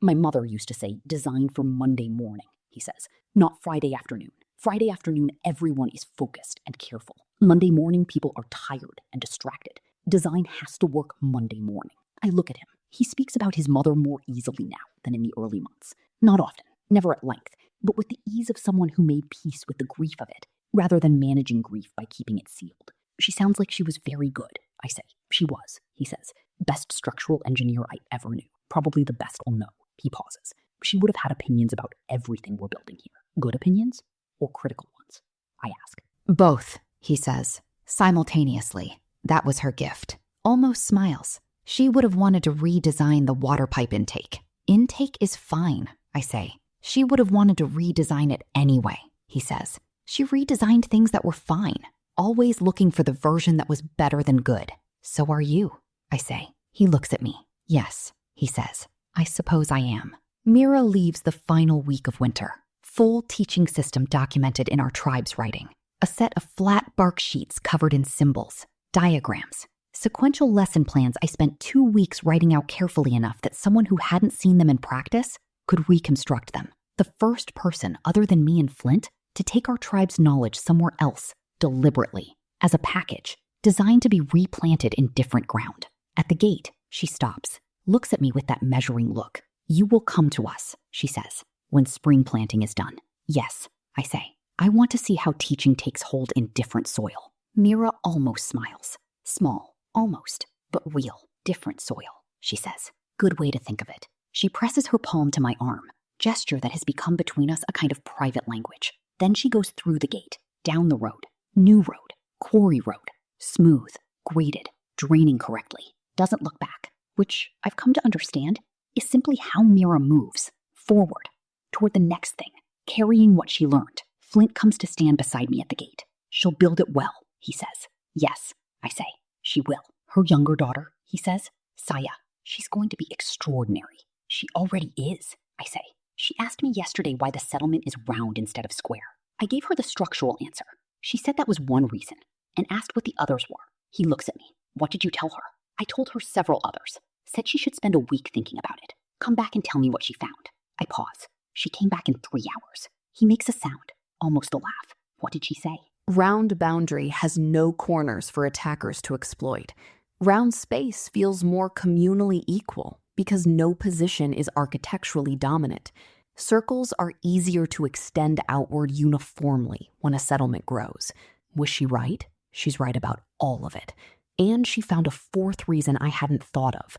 My mother used to say, designed for Monday morning, he says, not Friday afternoon. Friday afternoon, everyone is focused and careful. Monday morning, people are tired and distracted. Design has to work Monday morning. I look at him. He speaks about his mother more easily now than in the early months. Not often, never at length, but with the ease of someone who made peace with the grief of it, rather than managing grief by keeping it sealed. She sounds like she was very good, I say. She was, he says. Best structural engineer I ever knew. Probably the best I'll know. He pauses. She would have had opinions about everything we're building here. Good opinions or critical ones? I ask. Both, he says, simultaneously. That was her gift. Almost smiles. She would have wanted to redesign the water pipe intake. Intake is fine, I say. She would have wanted to redesign it anyway, he says. She redesigned things that were fine, always looking for the version that was better than good. So are you, I say. He looks at me. Yes, he says. I suppose I am. Meera leaves the final week of winter. Full teaching system documented in our tribe's writing. A set of flat bark sheets covered in symbols, diagrams, sequential lesson plans I spent 2 weeks writing out carefully enough that someone who hadn't seen them in practice could reconstruct them. The first person other than me and Flint to take our tribe's knowledge somewhere else, deliberately, as a package, designed to be replanted in different ground. At the gate, she stops, looks at me with that measuring look. You will come to us, she says, when spring planting is done. Yes, I say. I want to see how teaching takes hold in different soil. Meera almost smiles. Small, almost, but real, different soil, she says. Good way to think of it. She presses her palm to my arm, gesture that has become between us a kind of private language. Then she goes through the gate, down the road, new road, quarry road, smooth, graded, draining correctly, doesn't look back, which I've come to understand is simply how Meera moves, forward, toward the next thing, carrying what she learned. Flint comes to stand beside me at the gate. She'll build it well, he says. Yes, I say. She will. Her younger daughter, he says, Saya, she's going to be extraordinary. She already is, I say. She asked me yesterday why the settlement is round instead of square. I gave her the structural answer. She said that was one reason, and asked what the others were. He looks at me. What did you tell her? I told her several others. Said she should spend a week thinking about it. Come back and tell me what she found. I pause. She came back in 3 hours. He makes a sound, almost a laugh. What did she say? Round boundary has no corners for attackers to exploit. Round space feels more communally equal because no position is architecturally dominant. Circles are easier to extend outward uniformly when a settlement grows. Was she right? She's right about all of it. And she found a fourth reason I hadn't thought of.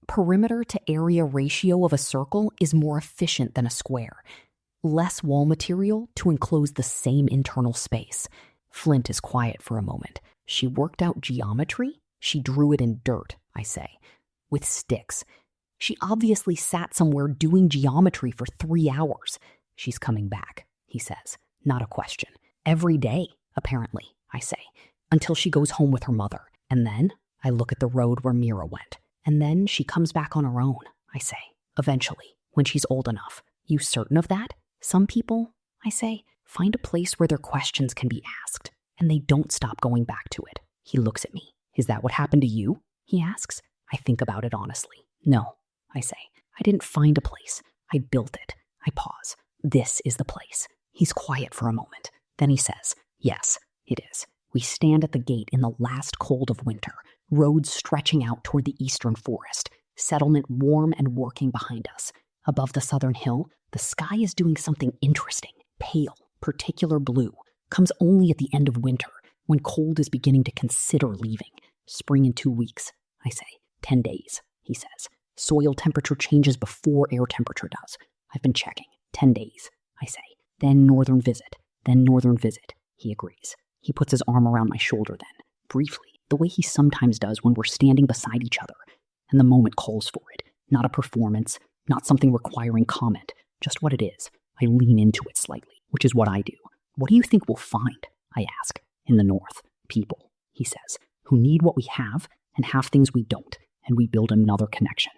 Perimeter to area ratio of a circle is more efficient than a square. Less wall material to enclose the same internal space. Flint is quiet for a moment. She worked out geometry? She drew it in dirt, I say, with sticks. She obviously sat somewhere doing geometry for 3 hours. She's coming back, he says. Not a question. Every day, apparently, I say, until she goes home with her mother. And then I look at the road where Meera went. And then she comes back on her own, I say, eventually, when she's old enough. You certain of that? Some people, I say, find a place where their questions can be asked, and they don't stop going back to it. He looks at me. Is that what happened to you? He asks. I think about it honestly. No, I say. I didn't find a place. I built it. I pause. This is the place. He's quiet for a moment. Then he says, yes, it is. We stand at the gate in the last cold of winter, roads stretching out toward the eastern forest, settlement warm and working behind us. Above the southern hill, the sky is doing something interesting, pale, particular blue, comes only at the end of winter, when cold is beginning to consider leaving. Spring in 2 weeks, I say. 10 days, he says. Soil temperature changes before air temperature does. I've been checking. 10 days, I say. Then northern visit. He agrees. He puts his arm around my shoulder then, briefly, the way he sometimes does when we're standing beside each other. And the moment calls for it. Not a performance, not something requiring comment, just what it is. I lean into it slightly, which is what I do. What do you think we'll find? I ask. In the north, people, he says, who need what we have and have things we don't, and we build another connection,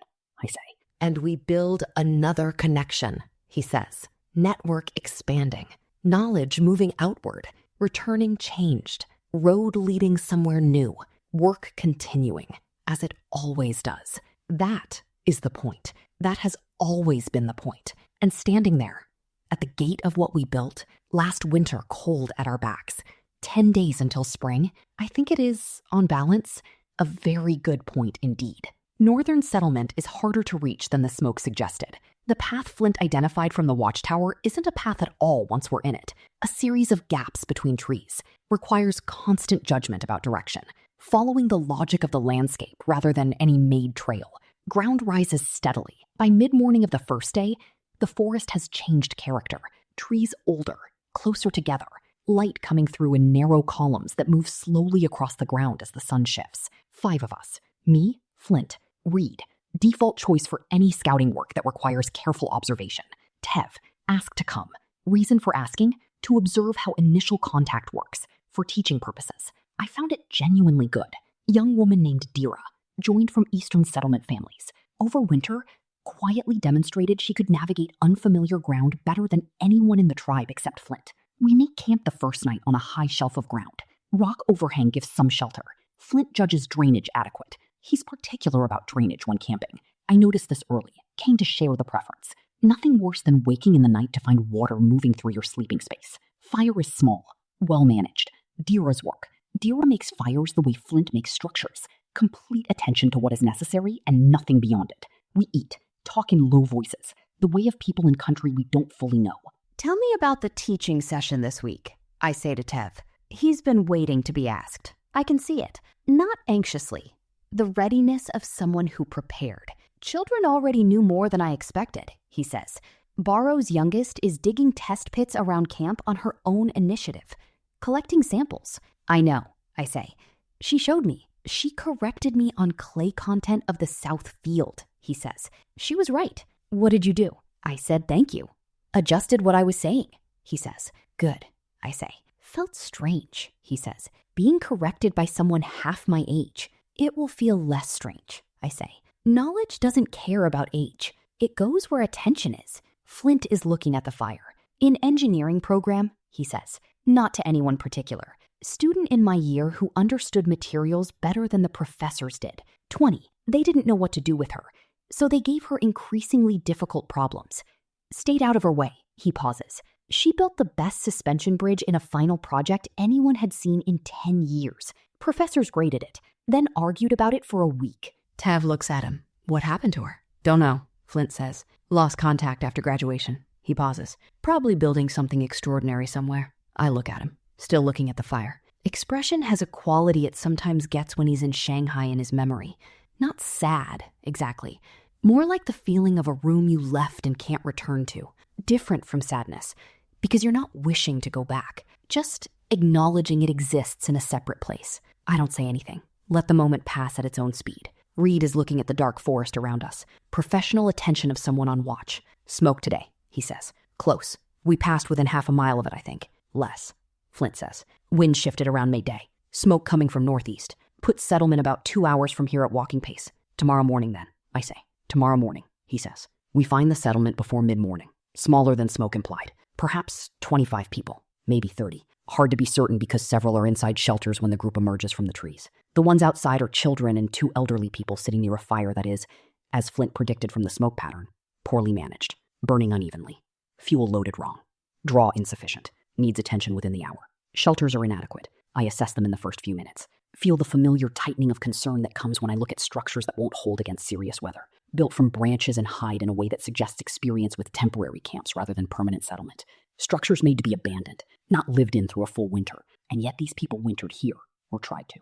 I say. And we build another connection, he says. Network expanding, knowledge moving outward, returning changed, road leading somewhere new, work continuing, as it always does. That is the point. That has always been the point. And standing there, at the gate of what we built, last winter cold at our backs, 10 days until spring, I think it is, on balance, a very good point indeed. Northern settlement is harder to reach than the smoke suggested. The path Flint identified from the watchtower isn't a path at all once we're in it. A series of gaps between trees requires constant judgment about direction, following the logic of the landscape rather than any made trail. Ground rises steadily. By mid-morning of the first day, the forest has changed character. Trees older, closer together, light coming through in narrow columns that move slowly across the ground as the sun shifts. 5 of us. Me, Flint, Reed. Default choice for any scouting work that requires careful observation. Tev, ask to come. Reason for asking? To observe how initial contact works, for teaching purposes. I found it genuinely good. Young woman named Dira, joined from Eastern settlement families. Over winter, quietly demonstrated she could navigate unfamiliar ground better than anyone in the tribe except Flint. We make camp the first night on a high shelf of ground. Rock overhang gives some shelter. Flint judges drainage adequate. He's particular about drainage when camping. I noticed this early, came to share the preference. Nothing worse than waking in the night to find water moving through your sleeping space. Fire is small, well managed. Dira's work. Dira makes fires the way Flint makes structures. Complete attention to what is necessary and nothing beyond it. We eat, talk in low voices, the way of people in country we don't fully know. Tell me about the teaching session this week, I say to Tev. He's been waiting to be asked. I can see it. Not anxiously. The readiness of someone who prepared. Children already knew more than I expected, he says. Barrow's youngest is digging test pits around camp on her own initiative. Collecting samples. I know, I say. She showed me. She corrected me on clay content of the south field, he says. She was right. What did you do? I said thank you. Adjusted what I was saying, he says. Good, I say. Felt strange, he says. Being corrected by someone half my age. It will feel less strange, I say. Knowledge doesn't care about age. It goes where attention is. Flint is looking at the fire. In engineering program, he says. Not to anyone particular. Student in my year who understood materials better than the professors did. 20. They didn't know what to do with her. So they gave her increasingly difficult problems. Stayed out of her way, he pauses. She built the best suspension bridge in a final project anyone had seen in 10 years. Professors graded it, then argued about it for a week. Tav looks at him. What happened to her? Don't know, Flint says. Lost contact after graduation. He pauses. Probably building something extraordinary somewhere. I look at him, still looking at the fire. Expression has a quality it sometimes gets when he's in Shanghai in his memory. Not sad, exactly. More like the feeling of a room you left and can't return to. Different from sadness, because you're not wishing to go back, just acknowledging it exists in a separate place. I don't say anything. Let the moment pass at its own speed. Reed is looking at the dark forest around us. Professional attention of someone on watch. Smoke today, he says. Close. We passed within half a mile of it, I think. Less, Flint says. Wind shifted around midday. Smoke coming from northeast. Put settlement about 2 hours from here at walking pace. Tomorrow morning then, I say. Tomorrow morning, he says. We find the settlement before mid-morning. Smaller than smoke implied. Perhaps 25 people, maybe 30. Hard to be certain because several are inside shelters when the group emerges from the trees. The ones outside are children and 2 elderly people sitting near a fire that is, as Flint predicted from the smoke pattern, poorly managed, burning unevenly. Fuel loaded wrong. Draw insufficient. Needs attention within the hour. Shelters are inadequate. I assess them in the first few minutes. Feel the familiar tightening of concern that comes when I look at structures that won't hold against serious weather. Built from branches and hide in a way that suggests experience with temporary camps rather than permanent settlement. Structures made to be abandoned, not lived in through a full winter. And yet these people wintered here, or tried to.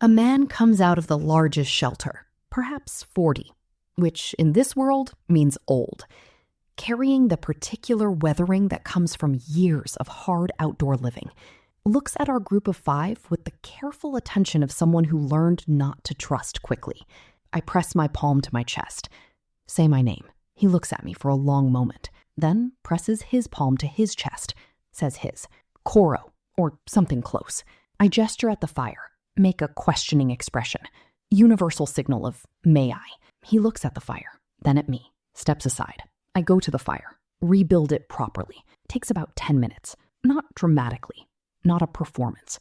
A man comes out of the largest shelter, perhaps 40, which in this world means old, carrying the particular weathering that comes from years of hard outdoor living. Looks at our group of 5 with the careful attention of someone who learned not to trust quickly. I press my palm to my chest. Say my name. He looks at me for a long moment, then presses his palm to his chest, says his. Coro, or something close. I gesture at the fire, make a questioning expression. Universal signal of, may I? He looks at the fire, then at me, steps aside. I go to the fire, rebuild it properly. Takes about 10 minutes. Not dramatically. Not a performance,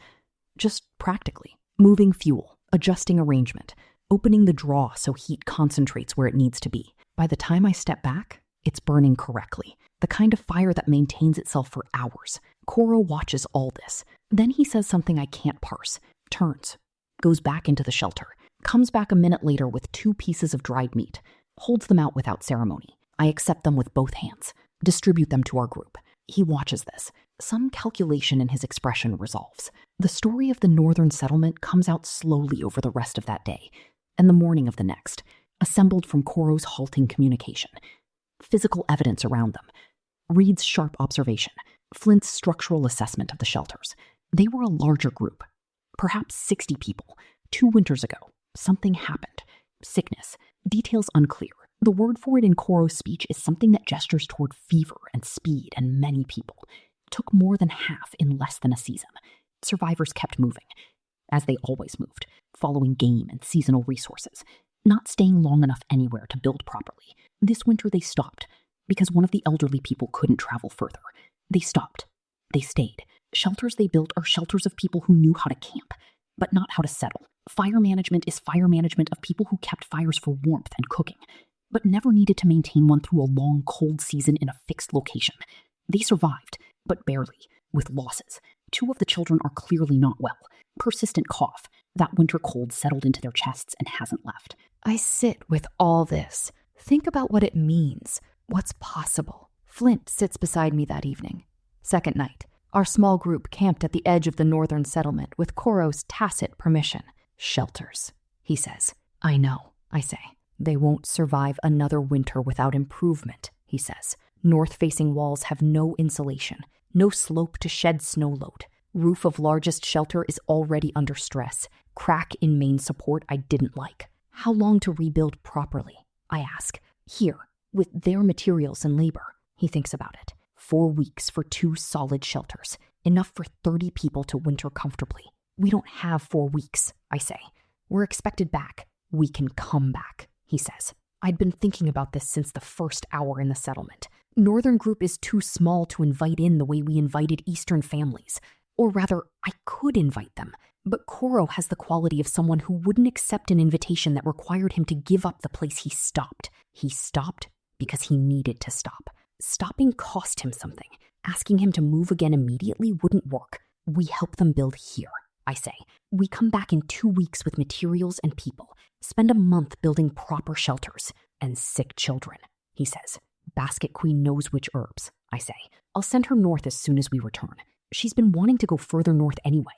just practically. Moving fuel, adjusting arrangement, opening the draw so heat concentrates where it needs to be. By the time I step back, it's burning correctly. The kind of fire that maintains itself for hours. Coro watches all this. Then he says something I can't parse. Turns, goes back into the shelter, comes back a minute later with 2 pieces of dried meat, holds them out without ceremony. I accept them with both hands, distribute them to our group. He watches this. Some calculation in his expression resolves. The story of the northern settlement comes out slowly over the rest of that day and the morning of the next, assembled from Coro's halting communication. Physical evidence around them. Reed's sharp observation. Flint's structural assessment of the shelters. They were a larger group. Perhaps 60 people. 2 winters ago. Something happened. Sickness. Details unclear. The word for it in Coro's speech is something that gestures toward fever and speed and many people. It took more than half in less than a season. Survivors kept moving, as they always moved, following game and seasonal resources, not staying long enough anywhere to build properly. This winter they stopped, because one of the elderly people couldn't travel further. They stopped. They stayed. Shelters they built are shelters of people who knew how to camp, but not how to settle. Fire management is fire management of people who kept fires for warmth and cooking, but never needed to maintain one through a long, cold season in a fixed location. They survived, but barely, with losses. 2 of the children are clearly not well. Persistent cough. That winter cold settled into their chests and hasn't left. I sit with all this. Think about what it means, what's possible. Flint sits beside me that evening. Second night, our small group camped at the edge of the northern settlement with Coro's tacit permission. Shelters, he says. I know, I say. They won't survive another winter without improvement, he says. North-facing walls have no insulation, no slope to shed snow load. Roof of largest shelter is already under stress. Crack in main support I didn't like. How long to rebuild properly? I ask. Here, with their materials and labor. He thinks about it. 4 weeks for 2 solid shelters. Enough for 30 people to winter comfortably. We don't have 4 weeks, I say. We're expected back. We can come back, he says. I'd been thinking about this since the first hour in the settlement. Northern group is too small to invite in the way we invited Eastern families. Or rather, I could invite them. But Coro has the quality of someone who wouldn't accept an invitation that required him to give up the place he stopped. He stopped because he needed to stop. Stopping cost him something. Asking him to move again immediately wouldn't work. We help them build here, I say. We come back in 2 weeks with materials and people. Spend a month building proper shelters. And sick children, he says. Basket Queen knows which herbs, I say. I'll send her north as soon as we return. She's been wanting to go further north anyway.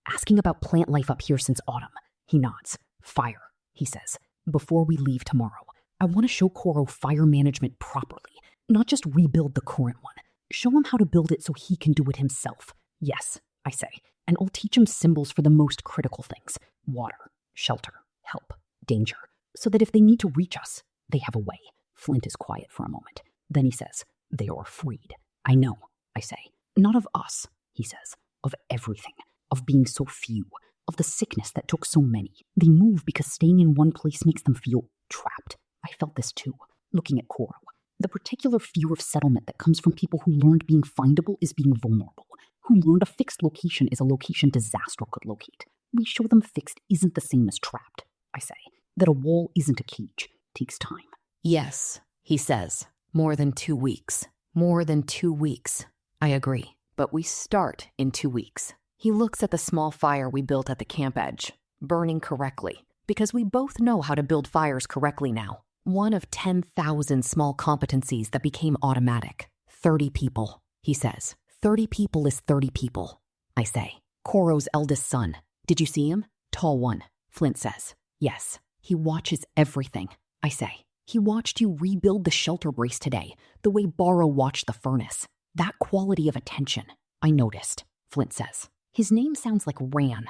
Asking about plant life up here since autumn. He nods. Fire, he says. Before we leave tomorrow, I want to show Coro fire management properly, not just rebuild the current one. Show him how to build it so he can do it himself. Yes, I say, and I'll teach him symbols for the most critical things. Water, shelter, help, danger, so that if they need to reach us, they have a way. Flint is quiet for a moment. Then he says, they are afraid. I know, I say. Not of us, he says, of everything. Of being so few, of the sickness that took so many. They move because staying in one place makes them feel trapped. I felt this too, looking at Coro. The particular fear of settlement that comes from people who learned being findable is being vulnerable, who learned a fixed location is a location disaster could locate. We show them fixed isn't the same as trapped, I say. That a wall isn't a cage, takes time. Yes, he says. More than 2 weeks. More than 2 weeks. I agree, but we start in 2 weeks. He looks at the small fire we built at the camp edge, burning correctly, because we both know how to build fires correctly now. One of 10,000 small competencies that became automatic. 30 people, he says. 30 people is 30 people, I say. Coro's eldest son. Did you see him? Tall one, Flint says. Yes, he watches everything, I say. He watched you rebuild the shelter brace today, the way Baro watched the furnace. That quality of attention, I noticed, Flint says. His name sounds like Ran,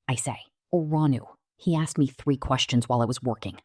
I say, or Ranu. He asked me 3 questions while I was working,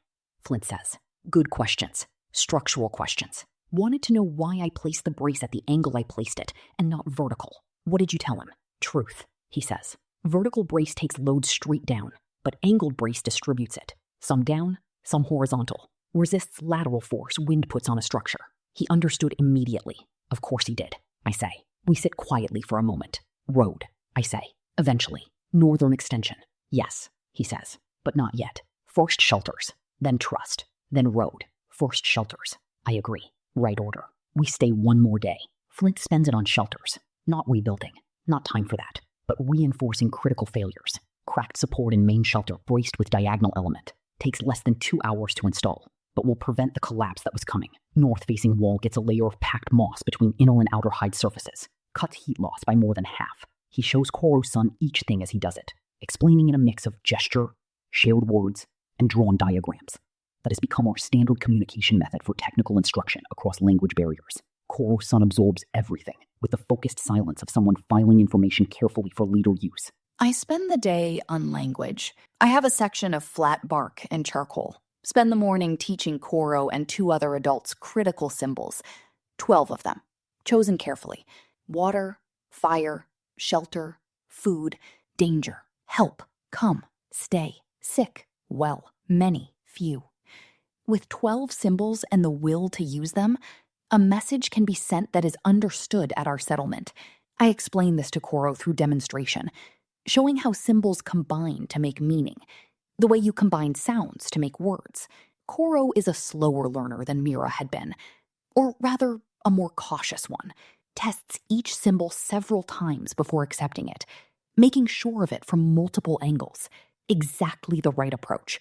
Flint says. Good questions, structural questions. Wanted to know why I placed the brace at the angle I placed it, and not vertical. What did you tell him? Truth, he says. Vertical brace takes load straight down, but angled brace distributes it. Some down, some horizontal. Resists lateral force wind puts on a structure. He understood immediately. Of course he did, I say. We sit quietly for a moment. Road, I say. Eventually. Northern extension. Yes, he says. But not yet. First shelters. Then trust. Then road. First shelters. I agree. Right order. We stay 1 more day. Flint spends it on shelters. Not rebuilding. Not time for that. But reinforcing critical failures. Cracked support in main shelter braced with diagonal element. Takes less than 2 hours to install. But will prevent the collapse that was coming. North-facing wall gets a layer of packed moss between inner and outer hide surfaces. Cuts heat loss by more than half. He shows Coro's son each thing as he does it, explaining in a mix of gesture, shared words, and drawn diagrams. That has become our standard communication method for technical instruction across language barriers. Coro's son absorbs everything, with the focused silence of someone filing information carefully for leader use. I spend the day on language. I have a section of flat bark and charcoal. Spend the morning teaching Coro and 2 other adults critical symbols. 12 of them, chosen carefully. Water, fire, shelter, food, danger, help, come, stay, sick, well, many, few. With 12 symbols and the will to use them, a message can be sent that is understood at our settlement. I explain this to Coro through demonstration, showing how symbols combine to make meaning, the way you combine sounds to make words. Coro is a slower learner than Meera had been, or rather, a more cautious one. Tests each symbol several times before accepting it, making sure of it from multiple angles. Exactly the right approach.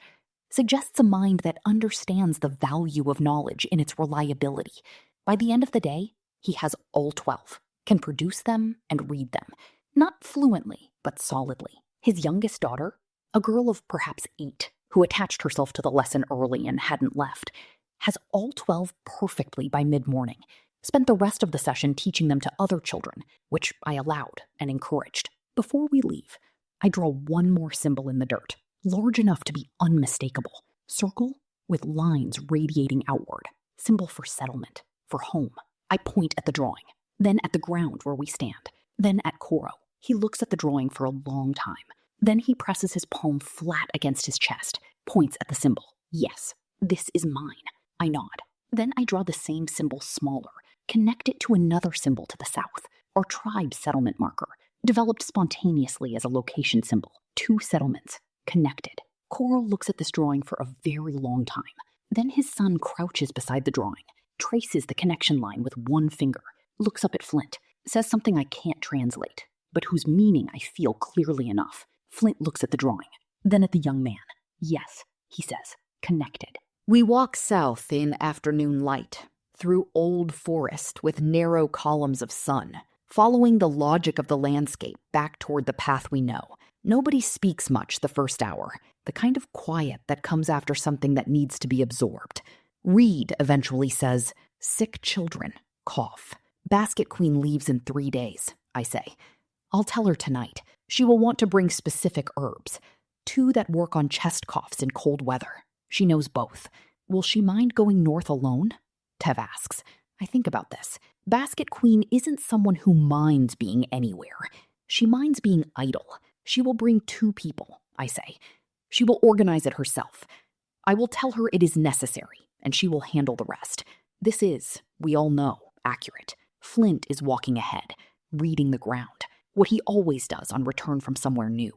Suggests a mind that understands the value of knowledge in its reliability. By the end of the day, he has all 12, can produce them and read them. Not fluently, but solidly. His youngest daughter, a girl of perhaps 8, who attached herself to the lesson early and hadn't left, has all 12 perfectly by mid-morning. Spent the rest of the session teaching them to other children, which I allowed and encouraged. Before we leave, I draw one more symbol in the dirt, large enough to be unmistakable. Circle with lines radiating outward. Symbol for settlement, for home. I point at the drawing, then at the ground where we stand, then at Coro. He looks at the drawing for a long time. Then he presses his palm flat against his chest, points at the symbol. Yes, this is mine. I nod. Then I draw the same symbol smaller, connect it to another symbol to the south, our tribe settlement marker, developed spontaneously as a location symbol. 2 settlements, connected. Coro looks at this drawing for a very long time. Then his son crouches beside the drawing, traces the connection line with one finger, looks up at Flint, says something I can't translate, but whose meaning I feel clearly enough. Flint looks at the drawing, then at the young man. Yes, he says, connected. We walk south in afternoon light, through old forest with narrow columns of sun, following the logic of the landscape back toward the path we know. Nobody speaks much the first hour, the kind of quiet that comes after something that needs to be absorbed. Reed eventually says, "Sick children, cough. Basket Queen leaves in 3 days," I say. I'll tell her tonight. She will want to bring specific herbs, 2 that work on chest coughs in cold weather. She knows both. Will she mind going north alone? Tev asks. I think about this. Basket Queen isn't someone who minds being anywhere. She minds being idle. She will bring 2 people, I say. She will organize it herself. I will tell her it is necessary, and she will handle the rest. This is, we all know, accurate. Flint is walking ahead, reading the ground, what he always does on return from somewhere new.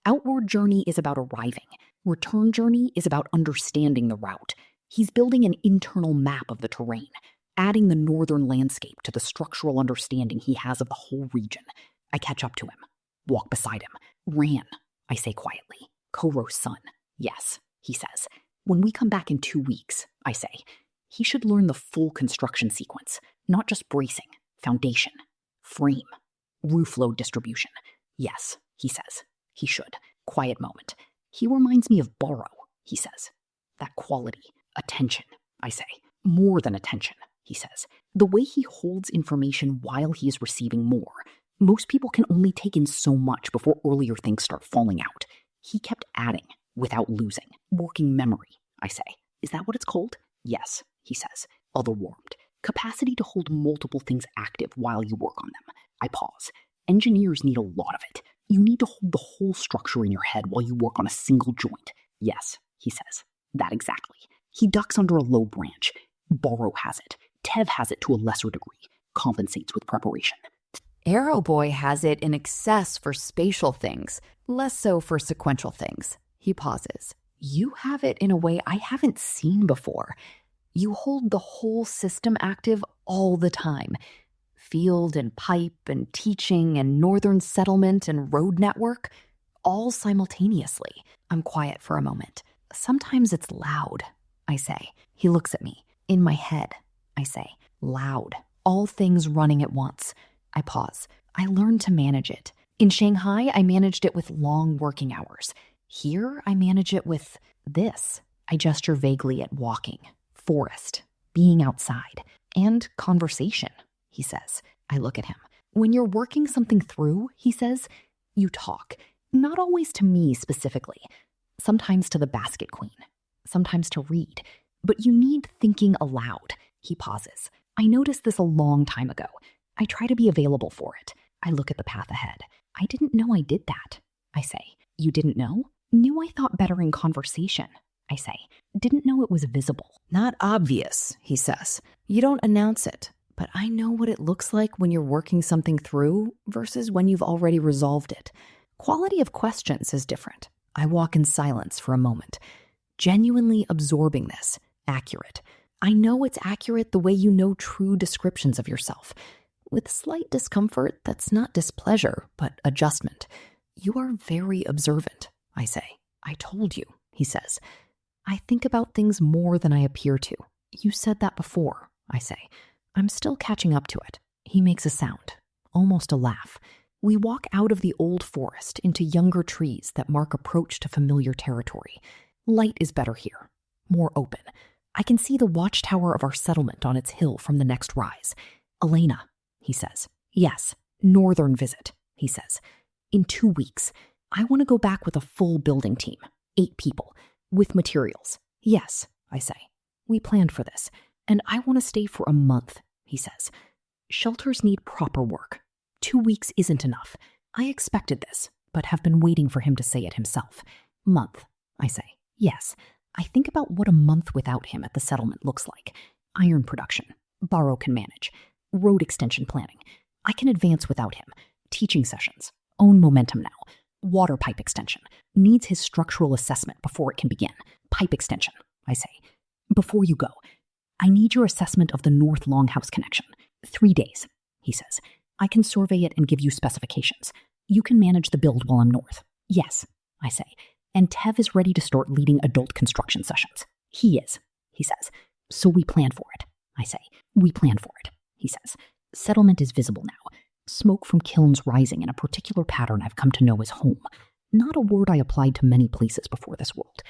Outward journey is about arriving. Return journey is about understanding the route. He's building an internal map of the terrain, adding the northern landscape to the structural understanding he has of the whole region. I catch up to him, walk beside him. Ran, I say quietly. Coro's son. Yes, he says. When we come back in 2 weeks, I say, he should learn the full construction sequence, not just bracing, foundation, frame, roof load distribution. Yes, he says. He should. Quiet moment. He reminds me of Borrow, he says. That quality. Attention, I say. More than attention, he says. The way he holds information while he is receiving more. Most people can only take in so much before earlier things start falling out. He kept adding without losing. Working memory, I say. Is that what it's called? Yes, he says. Otherwarmed. Capacity to hold multiple things active while you work on them. I pause. Engineers need a lot of it. You need to hold the whole structure in your head while you work on a single joint. Yes, he says. That exactly. He ducks under a low branch. Borrow has it. Tev has it to a lesser degree. Compensates with preparation. Arrow Boy has it in excess for spatial things, less so for sequential things. He pauses. You have it in a way I haven't seen before. You hold the whole system active all the time. Field and pipe and teaching and northern settlement and road network, all simultaneously. I'm quiet for a moment. Sometimes it's loud, I say. He looks at me. In my head, I say. Loud. All things running at once. I pause. I learned to manage it. In Shanghai, I managed it with long working hours. Here, I manage it with this. I gesture vaguely at walking, forest, being outside, and conversation, he says. I look at him. When you're working something through, he says, you talk. Not always to me specifically. Sometimes to the Basket Queen. sometimes to read. But you need thinking aloud. He pauses. I noticed this a long time ago. I try to be available for it. I look at the path ahead. I didn't know I did that. I say, you didn't know? Knew I thought better in conversation. I say, didn't know it was visible. Not obvious, he says. You don't announce it. But I know what it looks like when you're working something through versus when you've already resolved it. Quality of questions is different. I walk in silence for a moment, genuinely absorbing this. Accurate. I know it's accurate the way you know true descriptions of yourself. With slight discomfort that's not displeasure, but adjustment. You are very observant, I say. I told you, he says. I think about things more than I appear to. You said that before, I say. I'm still catching up to it. He makes a sound, almost a laugh. We walk out of the old forest into younger trees that mark approach to familiar territory. Light is better here, more open. I can see the watchtower of our settlement on its hill from the next rise. Elena, he says. Yes, northern visit, he says. In 2 weeks, I want to go back with a full building team, 8 people, with materials. Yes, I say. We planned for this, and I want to stay for a month, he says. Shelters need proper work. 2 weeks isn't enough. I expected this, but have been waiting for him to say it himself. Month, I say. Yes, I think about what a month without him at the settlement looks like. Iron production. Borrow can manage. Road extension planning. I can advance without him. Teaching sessions. Own momentum now. Water pipe extension. Needs his structural assessment before it can begin. Pipe extension, I say. Before you go, I need your assessment of the North Longhouse connection. 3 days, he says. I can survey it and give you specifications. You can manage the build while I'm north. Yes, I say. And Tev is ready to start leading adult construction sessions. He is, he says. So we plan for it, I say. We plan for it, he says. Settlement is visible now. Smoke from kilns rising in a particular pattern I've come to know as home. Not a word I applied to many places before this world,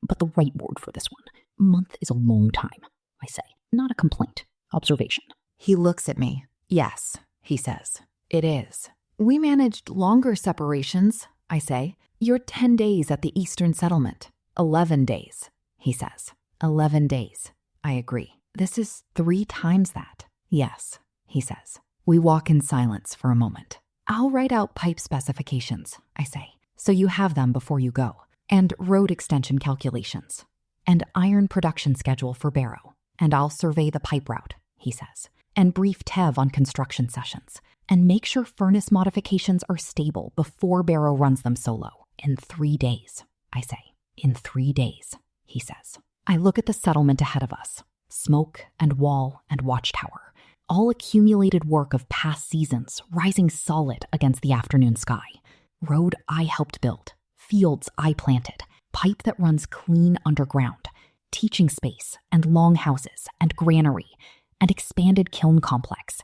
but the right word for this one. Month is a long time, I say. Not a complaint. Observation. He looks at me. Yes, he says. It is. We managed longer separations, I say. You're 10 days at the Eastern Settlement. 11 days, he says. 11 days. I agree. This is 3 times that. Yes, he says. We walk in silence for a moment. I'll write out pipe specifications, I say, so you have them before you go. And road extension calculations. And iron production schedule for Barrow. And I'll survey the pipe route, he says. And brief Tev on construction sessions. And make sure furnace modifications are stable before Barrow runs them solo. In 3 days, I say. In 3 days, he says. I look at the settlement ahead of us. Smoke and wall and watchtower. All accumulated work of past seasons rising solid against the afternoon sky. Road I helped build. Fields I planted. Pipe that runs clean underground. Teaching space and longhouses and granary and expanded kiln complex.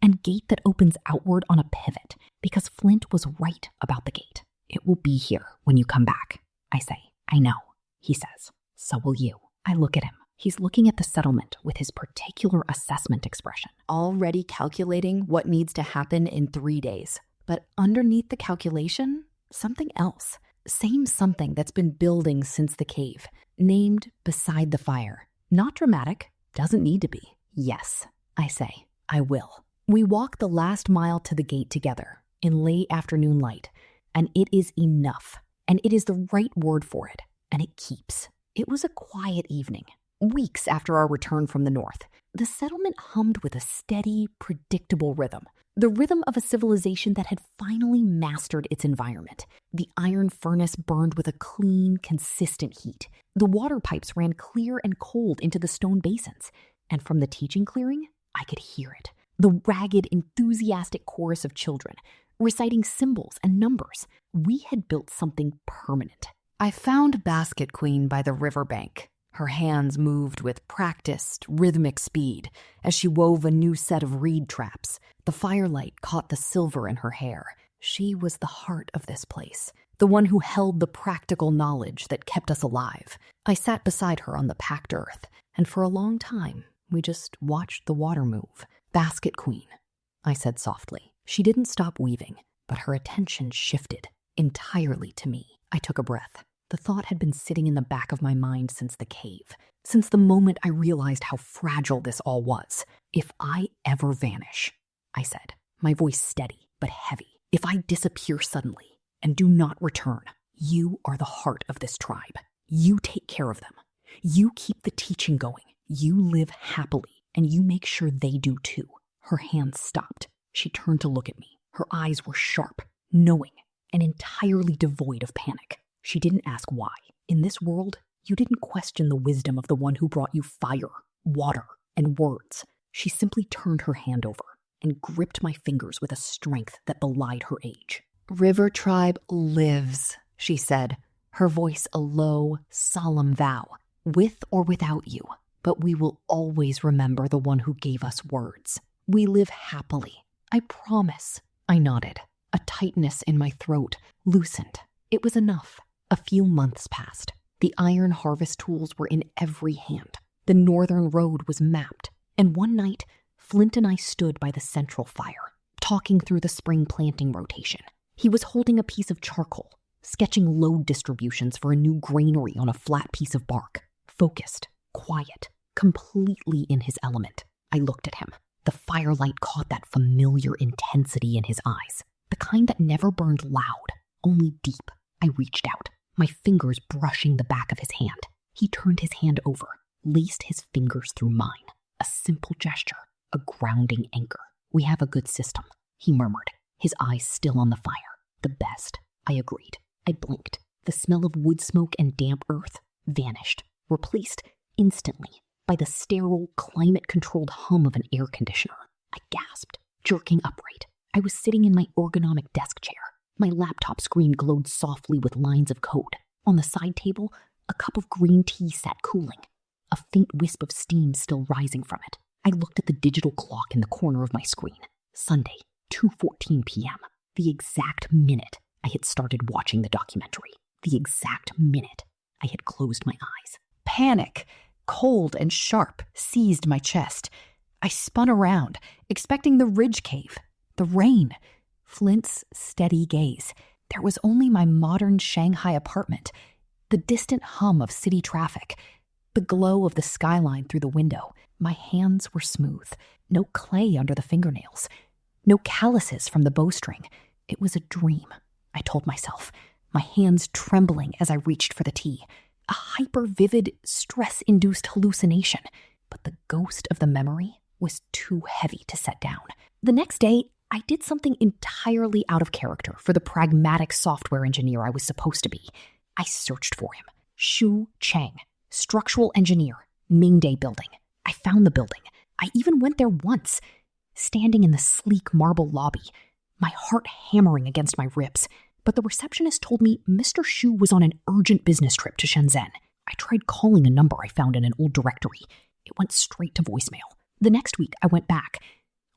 And gate that opens outward on a pivot because Flint was right about the gate. It will be here when you come back. I say, I know, he says. So will you. I look at him. He's looking at the settlement with his particular assessment expression, already calculating what needs to happen in 3 days. But underneath the calculation, something else. Same something that's been building since the cave, named beside the fire. Not dramatic, doesn't need to be. Yes, I say, I will. We walk the last mile to the gate together in late afternoon light, and it is enough. And it is the right word for it, and it keeps. It was a quiet evening. Weeks after our return from the north, the settlement hummed with a steady, predictable rhythm. The rhythm of a civilization that had finally mastered its environment. The iron furnace burned with a clean, consistent heat. The water pipes ran clear and cold into the stone basins. And from the teaching clearing, I could hear it. The ragged, enthusiastic chorus of children, reciting symbols and numbers. We had built something permanent. I found Basket Queen by the riverbank. Her hands moved with practiced, rhythmic speed as she wove a new set of reed traps. The firelight caught the silver in her hair. She was the heart of this place, the one who held the practical knowledge that kept us alive. I sat beside her on the packed earth, and for a long time, we just watched the water move. Basket Queen, I said softly. She didn't stop weaving, but her attention shifted entirely to me. I took a breath. The thought had been sitting in the back of my mind since the cave, since the moment I realized how fragile this all was. If I ever vanish, I said, my voice steady but heavy, if I disappear suddenly and do not return, you are the heart of this tribe. You take care of them. You keep the teaching going. You live happily, and you make sure they do too. Her hands stopped. She turned to look at me. Her eyes were sharp, knowing, and entirely devoid of panic. She didn't ask why. In this world, you didn't question the wisdom of the one who brought you fire, water, and words. She simply turned her hand over and gripped my fingers with a strength that belied her age. River Tribe lives, she said, her voice a low, solemn vow, with or without you. But we will always remember the one who gave us words. We live happily. I promise. I nodded. A tightness in my throat loosened. It was enough. A few months passed. The iron harvest tools were in every hand. The northern road was mapped. And one night, Flint and I stood by the central fire, talking through the spring planting rotation. He was holding a piece of charcoal, sketching load distributions for a new granary on a flat piece of bark. Focused, quiet, completely in his element. I looked at him. The firelight caught that familiar intensity in his eyes, the kind that never burned loud, only deep. I reached out, my fingers brushing the back of his hand. He turned his hand over, laced his fingers through mine. A simple gesture, a grounding anchor. We have a good system, he murmured, his eyes still on the fire. The best, I agreed. I blinked. The smell of wood smoke and damp earth vanished, replaced instantly by the sterile, climate-controlled hum of an air conditioner. I gasped, jerking upright. I was sitting in my ergonomic desk chair. My laptop screen glowed softly with lines of code. On the side table, a cup of green tea sat cooling, a faint wisp of steam still rising from it. I looked at the digital clock in the corner of my screen. Sunday, 2:14 p.m., the exact minute I had started watching the documentary. The exact minute I had closed my eyes. Panic, cold and sharp, seized my chest. I spun around, expecting the ridge cave, the rain, Flint's steady gaze. There was only my modern Shanghai apartment, the distant hum of city traffic, the glow of the skyline through the window. My hands were smooth, no clay under the fingernails, no calluses from the bowstring. It was a dream, I told myself, my hands trembling as I reached for the tea. A hyper-vivid, stress-induced hallucination, but the ghost of the memory was too heavy to set down. The next day, I did something entirely out of character for the pragmatic software engineer I was supposed to be. I searched for him. Shu Chang, structural engineer, Mingday building. I found the building. I even went there once, standing in the sleek marble lobby, my heart hammering against my ribs. But the receptionist told me Mr. Shu was on an urgent business trip to Shenzhen. I tried calling a number I found in an old directory. It went straight to voicemail. The next week, I went back,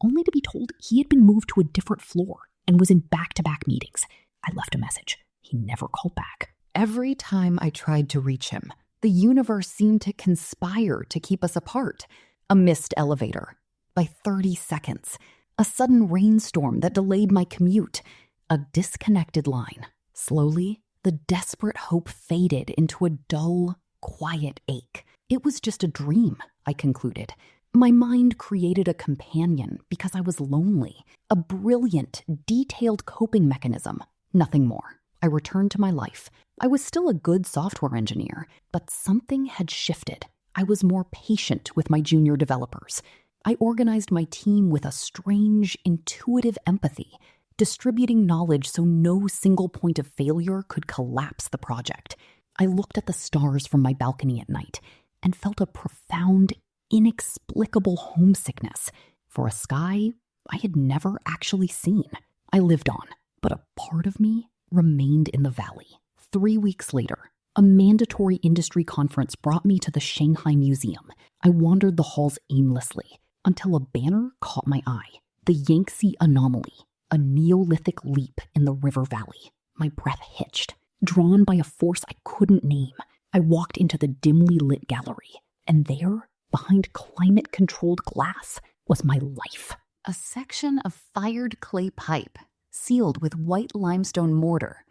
only to be told he had been moved to a different floor and was in back-to-back meetings. I left a message. He never called back. Every time I tried to reach him, the universe seemed to conspire to keep us apart. A missed elevator by 30 seconds. A sudden rainstorm that delayed my commute. A disconnected line. Slowly, the desperate hope faded into a dull, quiet ache. It was just a dream, I concluded. My mind created a companion because I was lonely. A brilliant, detailed coping mechanism. Nothing more. I returned to my life. I was still a good software engineer, but something had shifted. I was more patient with my junior developers. I organized my team with a strange, intuitive empathy, distributing knowledge so no single point of failure could collapse the project. I looked at the stars from my balcony at night and felt a profound, inexplicable homesickness for a sky I had never actually seen. I lived on, but a part of me remained in the valley. 3 weeks later, a mandatory industry conference brought me to the Shanghai Museum. I wandered the halls aimlessly until a banner caught my eye. The Yangtze Anomaly, a Neolithic leap in the river valley. My breath hitched. Drawn by a force I couldn't name, I walked into the dimly lit gallery, and there, behind climate-controlled glass, was my life. A section of fired clay pipe, sealed with white limestone mortar,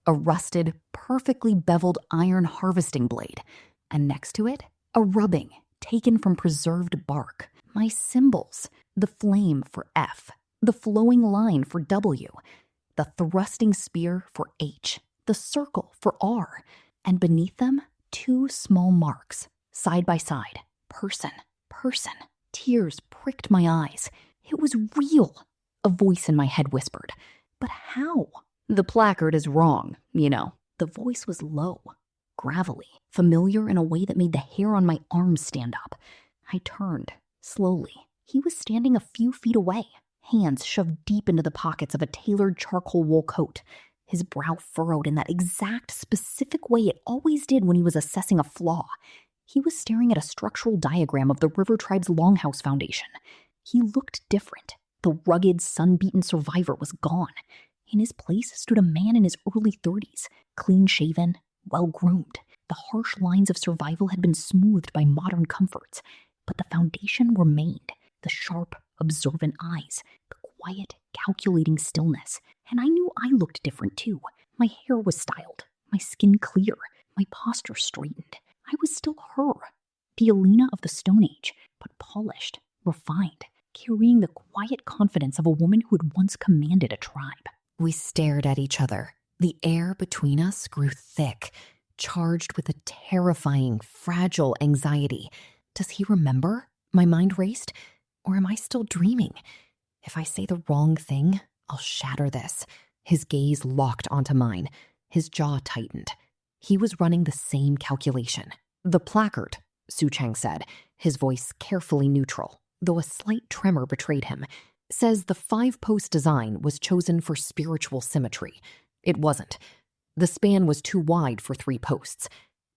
a rusted, perfectly beveled iron harvesting blade, and next to it, a rubbing taken from preserved bark. My symbols, the flame for F, the flowing line for W, the thrusting spear for H, the circle for R, and beneath them, 2 small marks, side by side. Person, person. Tears pricked my eyes. It was real. A voice in my head whispered. But how? The placard is wrong, you know. The voice was low, gravelly, familiar in a way that made the hair on my arms stand up. I turned, slowly. He was standing a few feet away, hands shoved deep into the pockets of a tailored charcoal wool coat, his brow furrowed in that exact specific way it always did when he was assessing a flaw. He was staring at a structural diagram of the River Tribe's Longhouse Foundation. He looked different. The rugged, sun-beaten survivor was gone. In his place stood a man in his early 30s, clean-shaven, well-groomed. The harsh lines of survival had been smoothed by modern comforts, but the foundation remained. The sharp, observant eyes, the quiet, calculating stillness. And I knew I looked different too. My hair was styled, my skin clear, my posture straightened. I was still her, the Alina of the Stone Age, but polished, refined, carrying the quiet confidence of a woman who had once commanded a tribe. We stared at each other. The air between us grew thick, charged with a terrifying, fragile anxiety. Does he remember? My mind raced. Or am I still dreaming? If I say the wrong thing, I'll shatter this. His gaze locked onto mine. His jaw tightened. He was running the same calculation. The placard, Shu Chang said, his voice carefully neutral, though a slight tremor betrayed him, says the 5-post design was chosen for spiritual symmetry. It wasn't. The span was too wide for 3 posts.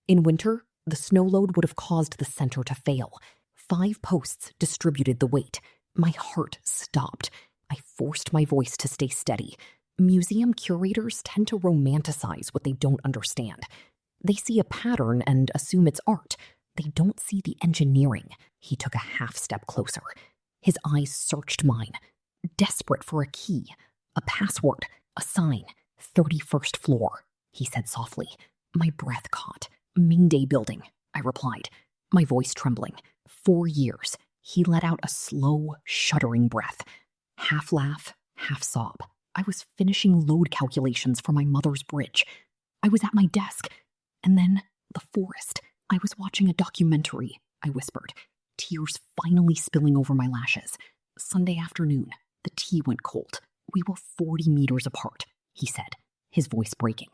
In winter, the snow load would have caused the center to fail. 5 posts distributed the weight. My heart stopped. I forced my voice to stay steady. Museum curators tend to romanticize what they don't understand. They see a pattern and assume it's art. They don't see the engineering. He took a half step closer. His eyes searched mine, desperate for a key, a password, a sign. 31st floor, he said softly. My breath caught. Mingday building, I replied, my voice trembling. 4 years. He let out a slow, shuddering breath. Half laugh, half sob. I was finishing load calculations for my mother's bridge. I was at my desk. And then the forest. I was watching a documentary, I whispered, tears finally spilling over my lashes. Sunday afternoon, the tea went cold. We were 40 meters apart, he said, his voice breaking.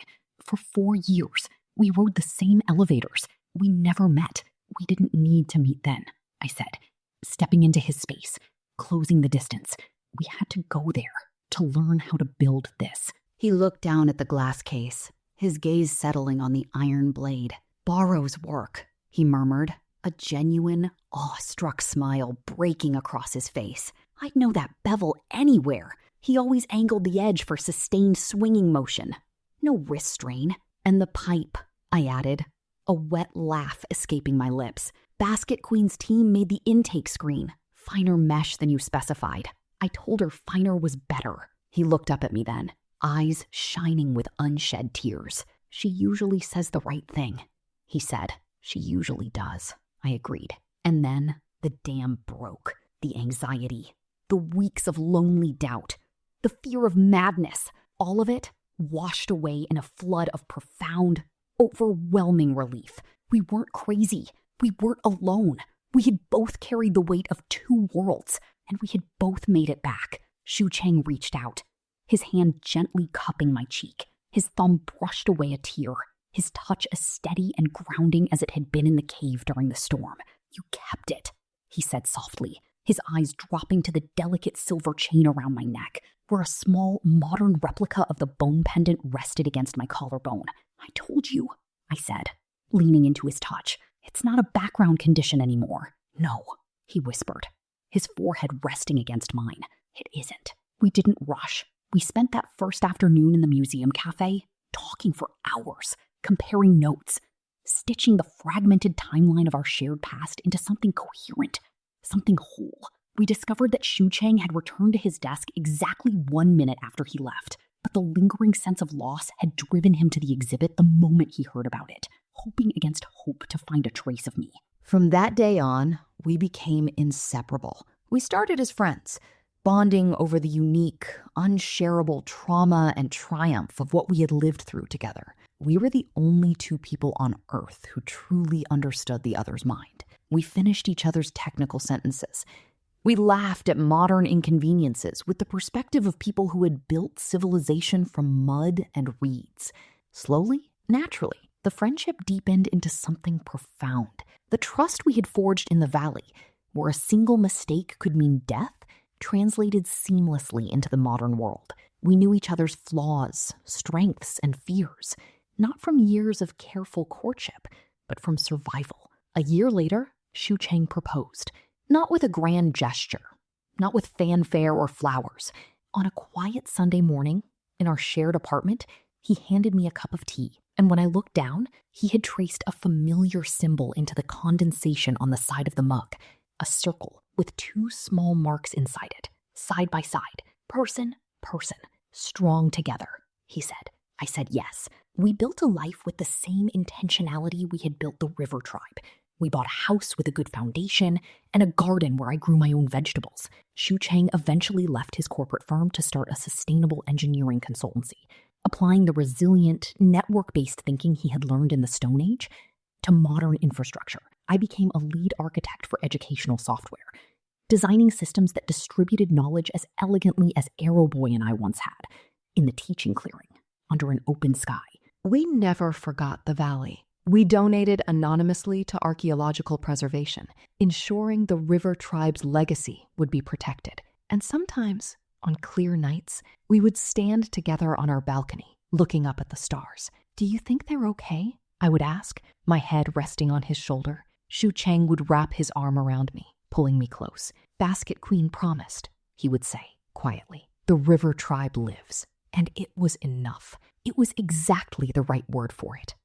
For 4 years, we rode the same elevators. We never met. We didn't need to meet then, I said, stepping into his space, closing the distance. We had to go there to learn how to build this. He looked down at the glass case, his gaze settling on the iron blade. Borrow's work, he murmured, a genuine, awestruck smile breaking across his face. I'd know that bevel anywhere. He always angled the edge for sustained swinging motion. No wrist strain. And the pipe, I added, a wet laugh escaping my lips. Basket Queen's team made the intake screen. Finer mesh than you specified. I told her finer was better. He looked up at me then, eyes shining with unshed tears. She usually says the right thing, he said. She usually does, I agreed. And then the dam broke. The anxiety, the weeks of lonely doubt, the fear of madness, all of it washed away in a flood of profound, overwhelming relief. We weren't crazy. We weren't alone. We had both carried the weight of 2 worlds, and we had both made it back. Shu Chang reached out, his hand gently cupping my cheek. His thumb brushed away a tear, his touch as steady and grounding as it had been in the cave during the storm. You kept it, he said softly, his eyes dropping to the delicate silver chain around my neck, where a small, modern replica of the bone pendant rested against my collarbone. I told you, I said, leaning into his touch. It's not a background condition anymore. No, he whispered, his forehead resting against mine. It isn't. We didn't rush. We spent that first afternoon in the museum cafe talking for hours, comparing notes, stitching the fragmented timeline of our shared past into something coherent, something whole. We discovered that Shu Chang had returned to his desk exactly 1 minute after he left. but the lingering sense of loss had driven him to the exhibit the moment he heard about it, hoping against hope to find a trace of me. From that day on, we became inseparable. We started as friends, bonding over the unique, unshareable trauma and triumph of what we had lived through together. We were the only two people on Earth who truly understood the other's mind. We finished each other's technical sentences. We laughed at modern inconveniences with the perspective of people who had built civilization from mud and reeds. Slowly, naturally, the friendship deepened into something profound. The trust we had forged in the valley, where a single mistake could mean death, translated seamlessly into the modern world. We knew each other's flaws, strengths, and fears, not from years of careful courtship, but from survival. A year later, Shu Chang proposed, not with a grand gesture, not with fanfare or flowers. On a quiet Sunday morning, in our shared apartment, he handed me a cup of tea, and when I looked down, he had traced a familiar symbol into the condensation on the side of the mug, a circle with two small marks inside it, side by side, person, strong together, he said. I said yes. We built a life with the same intentionality we had built the river tribe. We bought a house with a good foundation and a garden where I grew my own vegetables. Shu Chang eventually left his corporate firm to start a sustainable engineering consultancy, applying the resilient, network-based thinking he had learned in the Stone Age to modern infrastructure. I became a lead architect for educational software, designing systems that distributed knowledge as elegantly as Aeroboy and I once had, in the teaching clearing, under an open sky. We never forgot the valley. We donated anonymously to archaeological preservation, ensuring the river tribe's legacy would be protected. And sometimes, on clear nights, we would stand together on our balcony, looking up at the stars. Do you think they're okay? I would ask, my head resting on his shoulder. Shu Chang would wrap his arm around me, pulling me close. Basket Queen promised, he would say, quietly. The river tribe lives. And it was enough. It was exactly the right word for it.